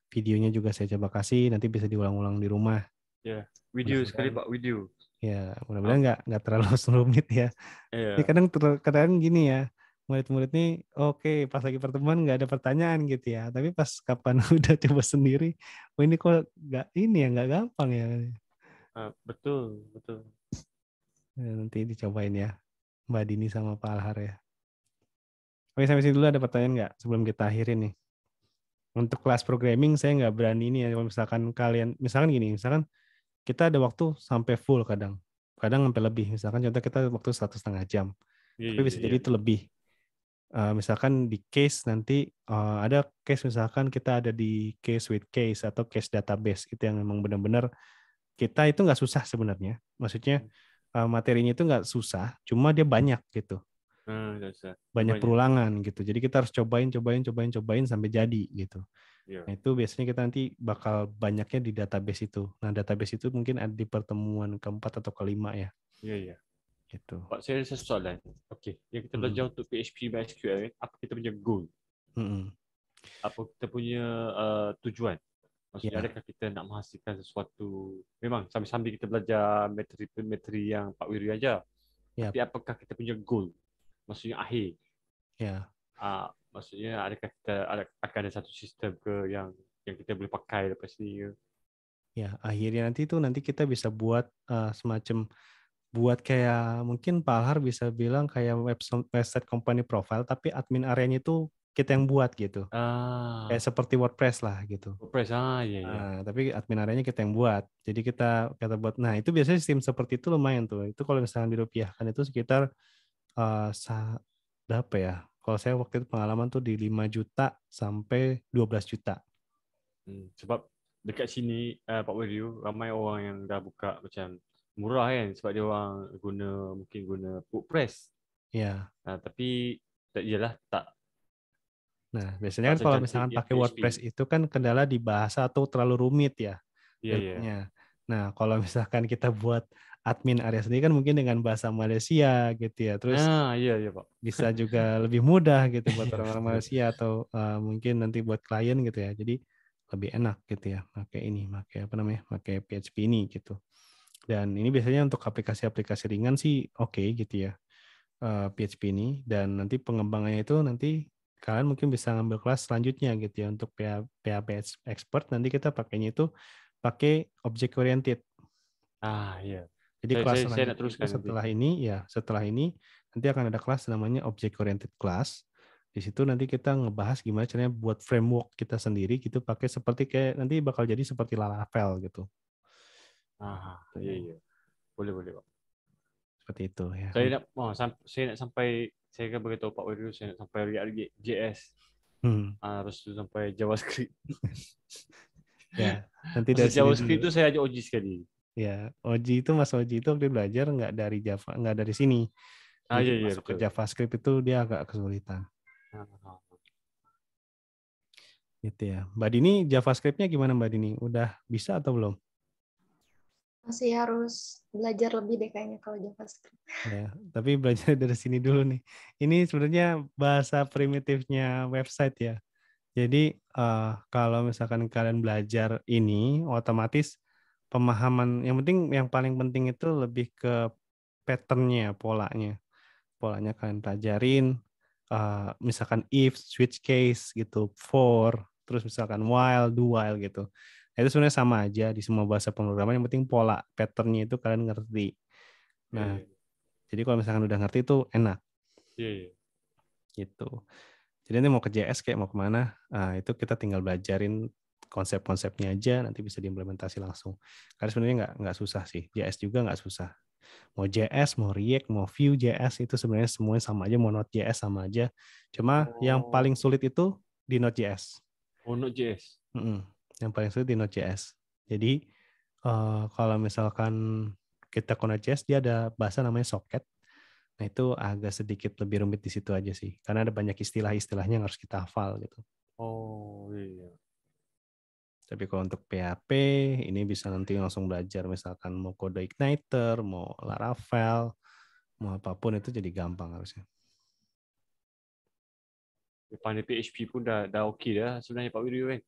[SPEAKER 1] videonya juga saya coba kasih, nanti bisa diulang-ulang di rumah.
[SPEAKER 3] Ya. Video sekali
[SPEAKER 1] Mudah-mudahan
[SPEAKER 3] Pak, video.
[SPEAKER 1] ya,
[SPEAKER 3] Ah,
[SPEAKER 1] mudah-mudahan nggak terlalu rumit ya. Ini
[SPEAKER 3] ya.
[SPEAKER 1] kadang gini ya, murid-murid nih oke pas lagi pertemuan nggak ada pertanyaan gitu ya, tapi pas kapan udah coba sendiri, oh ini kok nggak ini ya nggak gampang ya.
[SPEAKER 3] Betul, betul.
[SPEAKER 1] Ya, nanti dicobain ya Mbak Dini sama Pak Alhar ya. Oke sampai sini dulu ada pertanyaan nggak sebelum kita akhirin nih? Untuk kelas programming saya nggak berani ini ya kalau misalkan kalian misalkan gini, misalkan kita ada waktu sampai full kadang sampai lebih, misalkan contoh kita waktu 1,5 jam,
[SPEAKER 3] Iya,
[SPEAKER 1] tapi
[SPEAKER 3] iya,
[SPEAKER 1] bisa
[SPEAKER 3] iya.
[SPEAKER 1] jadi itu lebih. Misalkan di case nanti ada case misalkan kita ada di case with case atau case database itu yang memang benar-benar kita itu nggak susah sebenarnya. Maksudnya materinya itu nggak susah, cuma dia banyak gitu,
[SPEAKER 3] Tak usah. Dia
[SPEAKER 1] banyak
[SPEAKER 3] banyak.
[SPEAKER 1] perulangan gitu. Jadi kita harus cobain sampai jadi gitu.
[SPEAKER 3] Ya.
[SPEAKER 1] Nah itu biasanya kita nanti bakal banyaknya di database itu. Nah database itu mungkin ada di pertemuan keempat atau kelima ya
[SPEAKER 3] Ya, ya.
[SPEAKER 1] gitu.
[SPEAKER 3] Pak, saya ada satu soalan. Okey, yang kita belajar
[SPEAKER 1] Mm-mm.
[SPEAKER 3] untuk PHP by SQL, apa kita punya goal?
[SPEAKER 1] Mm-mm.
[SPEAKER 3] Apa kita punya tujuan? Maksudnya,
[SPEAKER 1] Ya,
[SPEAKER 3] adakah kita nak menghasilkan sesuatu? Memang sambil-sambil kita belajar materi yang Pak Wiri ajar.
[SPEAKER 1] ya,
[SPEAKER 3] Tapi apakah kita punya goal? Maksudnya akhir.
[SPEAKER 1] ya.
[SPEAKER 3] Maksudnya adakah kita akan ada satu sistem ke yang kita boleh pakai lepas ni ke?
[SPEAKER 1] Ya, akhirnya nanti kita bisa buat semacam buat kayak mungkin Pak Alhar bisa bilang kayak website company profile tapi admin areanya itu kita yang buat gitu. Kayak seperti WordPress lah gitu.
[SPEAKER 3] WordPress. Ya, ya.
[SPEAKER 1] Tapi admin areanya kita yang buat. Jadi kita buat. Nah, itu biasanya sistem seperti itu lumayan tuh. Itu kalau misalnya dirupiahkan itu sekitar berapa ya? Kalau saya waktu itu pengalaman tuh di 5 juta sampai 12 juta.
[SPEAKER 3] Sebab dekat sini Pak Wahyu ramai orang yang dah buka macam murah kan sebab dia orang mungkin guna WordPress.
[SPEAKER 1] Ya.
[SPEAKER 3] Tapi tak iyalah
[SPEAKER 1] Nah, biasanya
[SPEAKER 3] tak
[SPEAKER 1] kan kalau
[SPEAKER 3] secantik
[SPEAKER 1] misalkan
[SPEAKER 3] yang
[SPEAKER 1] pakai WordPress
[SPEAKER 3] PHP.
[SPEAKER 1] itu kan kendala di bahasa atau terlalu rumit ya
[SPEAKER 3] Ya, ya.
[SPEAKER 1] ilmunya. Nah, kalau misalkan kita buat admin area sendiri kan mungkin dengan bahasa Malaysia gitu ya. Terus
[SPEAKER 3] Ya, ya Pak.
[SPEAKER 1] bisa juga lebih mudah gitu buat
[SPEAKER 3] Ya,
[SPEAKER 1] orang-orang
[SPEAKER 3] betul.
[SPEAKER 1] Malaysia atau mungkin nanti buat klien gitu ya. Jadi lebih enak gitu ya pakai apa namanya? Pakai PHP ini gitu. Dan ini biasanya untuk aplikasi-aplikasi ringan sih oke gitu ya. PHP ini dan nanti pengembangannya itu nanti kalian mungkin bisa ngambil kelas selanjutnya gitu ya untuk PHP expert. Nanti kita pakainya itu pakai object oriented.
[SPEAKER 3] Iya.
[SPEAKER 1] Jadi kelas
[SPEAKER 3] Saya
[SPEAKER 1] selanjutnya
[SPEAKER 3] nak
[SPEAKER 1] itu
[SPEAKER 3] teruskan nanti.
[SPEAKER 1] setelah ini nanti akan ada kelas namanya object oriented class. Di situ nanti kita ngebahas gimana caranya buat framework kita sendiri gitu pakai seperti kayak nanti bakal jadi seperti Laravel gitu.
[SPEAKER 3] Iya. Boleh, Pak.
[SPEAKER 1] Seperti itu ya.
[SPEAKER 3] Saya nak sampai, saya kan beritahu Pak Widu, saya nak sampai React JS. Harus sampai JavaScript.
[SPEAKER 1] Ya, nanti dari
[SPEAKER 3] Masa
[SPEAKER 1] sini
[SPEAKER 3] JavaScript
[SPEAKER 1] dulu.
[SPEAKER 3] itu saya ajak Oji sekali.
[SPEAKER 1] Ya, Mas Oji itu waktu belajar nggak dari Java, nggak dari sini. Jadi
[SPEAKER 3] Iya,
[SPEAKER 1] masuk ke
[SPEAKER 3] betul.
[SPEAKER 1] JavaScript itu dia agak kesulitan. Gitu ya. Mbak Dini, JavaScript-nya gimana Mbak Dini? Udah bisa atau belum?
[SPEAKER 2] Masih harus belajar lebih deh kayaknya kalau JavaScript.
[SPEAKER 1] Ya, tapi belajar dari sini dulu nih. Ini sebenarnya bahasa primitifnya website ya. Jadi kalau misalkan kalian belajar ini, otomatis pemahaman yang paling penting itu lebih ke pattern-nya, polanya. Polanya kalian pelajarin, misalkan if, switch case gitu, for, terus misalkan while, do while gitu. Nah, itu sebenarnya sama aja di semua bahasa pemrograman, yang penting pola, pattern-nya itu kalian ngerti. Nah, jadi kalau misalkan udah ngerti itu enak. Gitu. Jadi nanti mau ke JS kayak mau kemana, itu kita tinggal belajarin konsep-konsepnya aja, nanti bisa diimplementasi langsung. Karena sebenarnya nggak susah sih, JS juga nggak susah. Mau JS, mau React, mau Vue.js itu sebenarnya semuanya sama aja, mau Node.js sama aja. Cuma yang paling sulit itu di Node.js.
[SPEAKER 3] Node.js.
[SPEAKER 1] Yang paling sulit di Node.js. Jadi kalau misalkan kita ke Node.js, dia ada bahasa namanya socket. Nah itu agak sedikit lebih rumit di situ aja sih, karena ada banyak istilah-istilahnya yang harus kita hafal gitu.
[SPEAKER 3] Iya.
[SPEAKER 1] Tapi kalau untuk PHP, ini bisa nanti langsung belajar, misalkan mau kode igniter, mau Laravel, mau apapun itu jadi gampang harusnya.
[SPEAKER 3] Pandai PHP pun dah okey dah sebenarnya Pak Widu kan.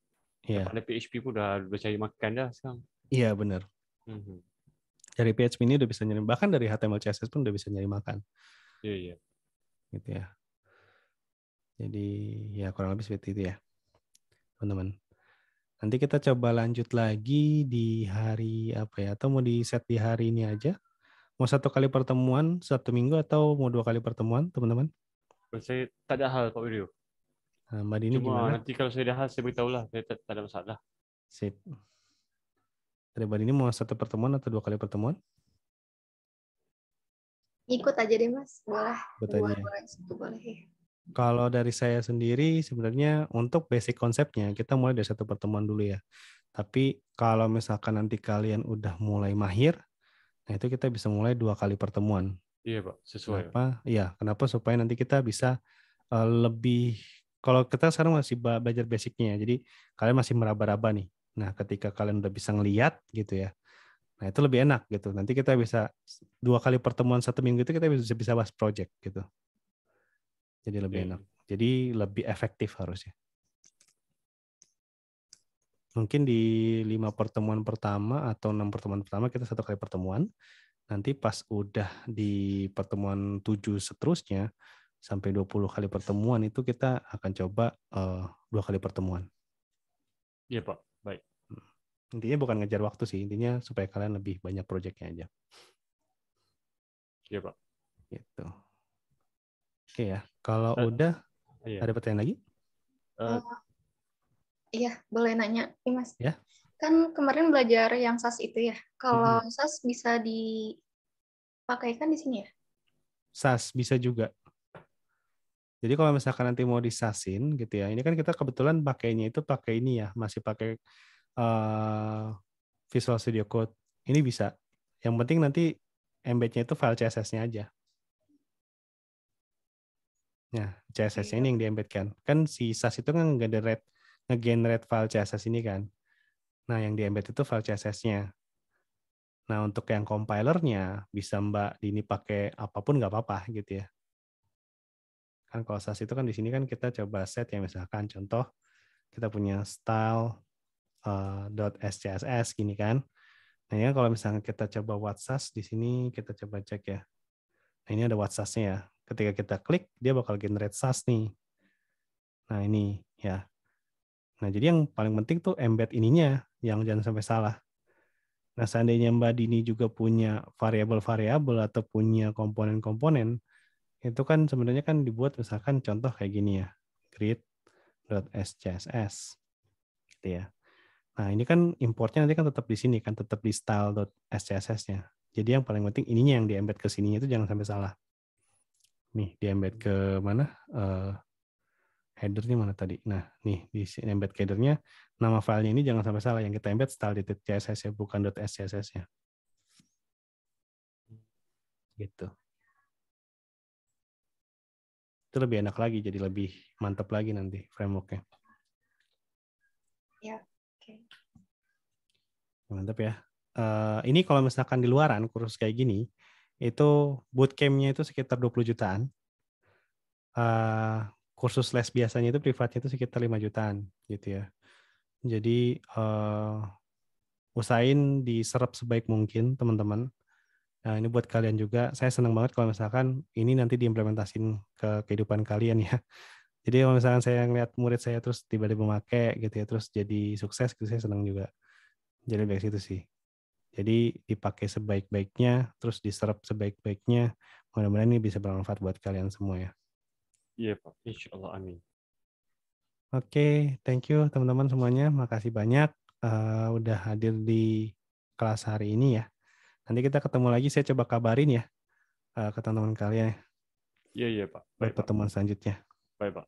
[SPEAKER 1] Iya.
[SPEAKER 3] Pandai PHP pun dah cari makan dah sekarang.
[SPEAKER 1] Iya benar. Dari PHP ini udah bisa nyari, bahkan dari HTML CSS pun udah bisa nyari makan.
[SPEAKER 3] Iya.
[SPEAKER 1] Gitu ya. Jadi ya kurang lebih seperti itu ya, teman-teman. Nanti kita coba lanjut lagi di hari apa ya? Atau mau di set di hari ini aja? Mau 1 kali pertemuan 1 minggu atau mau 2 kali pertemuan, teman-teman?
[SPEAKER 3] Saya tak ada hal Pak Widu.
[SPEAKER 1] Nah, Mbak Dini
[SPEAKER 3] Cuma
[SPEAKER 1] gimana?
[SPEAKER 3] nanti kalau saya ada hal saya beritahu lah. Saya tak ada masalah.
[SPEAKER 1] Sip. Dari Mbak Dini mau 1 pertemuan atau 2 kali pertemuan?
[SPEAKER 2] Ikut aja deh Mas, boleh.
[SPEAKER 1] Ikut aja ya.
[SPEAKER 2] Boleh.
[SPEAKER 1] Kalau dari saya sendiri sebenarnya untuk basic konsepnya kita mulai dari 1 pertemuan dulu ya. Tapi kalau misalkan nanti kalian udah mulai mahir, nah itu kita bisa mulai 2 kali pertemuan.
[SPEAKER 3] Iya Pak, sesuai.
[SPEAKER 1] Kenapa? Supaya nanti kita bisa lebih, kalau kita sekarang masih belajar basicnya, jadi kalian masih meraba-raba nih. Nah ketika kalian udah bisa ngeliat gitu ya, nah itu lebih enak gitu. Nanti kita bisa 2 kali pertemuan 1 minggu itu kita bisa bahas project gitu. Jadi lebih enak. Jadi lebih efektif harusnya. Mungkin di 5 pertemuan pertama atau 6 pertemuan pertama kita 1 kali pertemuan. Nanti pas udah di pertemuan 7 seterusnya sampai 20 kali pertemuan itu kita akan coba 2 kali pertemuan.
[SPEAKER 3] Iya Pak, baik.
[SPEAKER 1] Intinya bukan ngejar waktu sih, intinya supaya kalian lebih banyak proyeknya aja.
[SPEAKER 3] Iya Pak.
[SPEAKER 1] Gitu. Oke ya, kalau udah ada pertanyaan lagi?
[SPEAKER 2] Iya, boleh nanya nih Mas.
[SPEAKER 1] Ya.
[SPEAKER 2] Kan kemarin belajar yang SAS itu ya. Kalau SAS bisa dipakaikan di sini ya?
[SPEAKER 1] SAS bisa juga. Jadi kalau misalkan nanti mau disasin gitu ya, ini kan kita kebetulan pakainya itu pakai ini ya, masih pakai Visual Studio Code. Ini bisa. Yang penting nanti embed-nya itu file CSS-nya aja. Nah, CSS-nya ini yang di-embedkan. Kan si SAS itu kan nge-generate file CSS ini kan. Nah, yang di-embed itu file CSS-nya. Nah, untuk yang compilernya bisa Mbak Dini pakai apapun nggak apa-apa gitu ya. Kan kalau SAS itu kan di sini kan kita coba set ya, misalkan contoh kita punya style .scss gini kan. Nah, ya kalau misalnya kita coba what SAS di sini kita coba cek ya. Nah, ini ada what SAS-nya ya. Ketika kita klik dia bakal generate SAS nih. Nah, ini ya. Nah, jadi yang paling penting tuh embed ininya, yang jangan sampai salah. Nah, seandainya Mbak Dini juga punya variabel-variabel atau punya komponen-komponen, itu kan sebenarnya kan dibuat misalkan contoh kayak gini ya, grid.scss, gitu ya. Nah, ini kan importnya nanti kan tetap di sini kan, tetap di style.scss-nya. Jadi yang paling penting ininya yang di-embed ke sininya itu jangan sampai salah. Nih, di-embed ke mana? Header-nya mana tadi? Nah, nih di embed ke header-nya, nama filenya ini jangan sampai salah. Yang kita embed style.css ya, bukan .scss-nya. Gitu. Itu lebih enak lagi, jadi lebih mantap lagi nanti framework-nya.
[SPEAKER 2] Ya, oke.
[SPEAKER 1] Mantap ya. Ini kalau misalkan di luaran kursus kayak gini, itu bootcamp-nya itu sekitar 20 jutaan. Kursus les biasanya itu privatnya itu sekitar 5 jutaan gitu ya. Jadi usahain diserap sebaik mungkin teman-teman. Nah, ini buat kalian juga. Saya senang banget kalau misalkan ini nanti diimplementasin ke kehidupan kalian ya. Jadi kalau misalkan saya ngeliat murid saya terus tiba-tiba memakai gitu ya, terus jadi sukses, gitu saya senang juga. Jadi dari situ sih. Jadi dipakai sebaik-baiknya, terus diserap sebaik-baiknya. Mudah-mudahan ini bisa bermanfaat buat kalian semua ya.
[SPEAKER 3] Iya Pak, insya Allah, amin.
[SPEAKER 1] Oke, thank you teman-teman semuanya. Makasih banyak udah hadir di kelas hari ini ya. Nanti kita ketemu lagi, saya coba kabarin ya ke teman-teman kalian ya,
[SPEAKER 3] Iya Pak,
[SPEAKER 1] buat
[SPEAKER 3] baik Pak,
[SPEAKER 1] pertemuan selanjutnya.
[SPEAKER 3] baik Pak.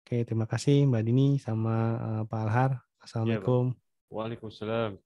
[SPEAKER 1] Oke, terima kasih Mbak Dini sama Pak Alhar.
[SPEAKER 3] Iya Pak.
[SPEAKER 1] Assalamualaikum.
[SPEAKER 3] Waalaikumsalam.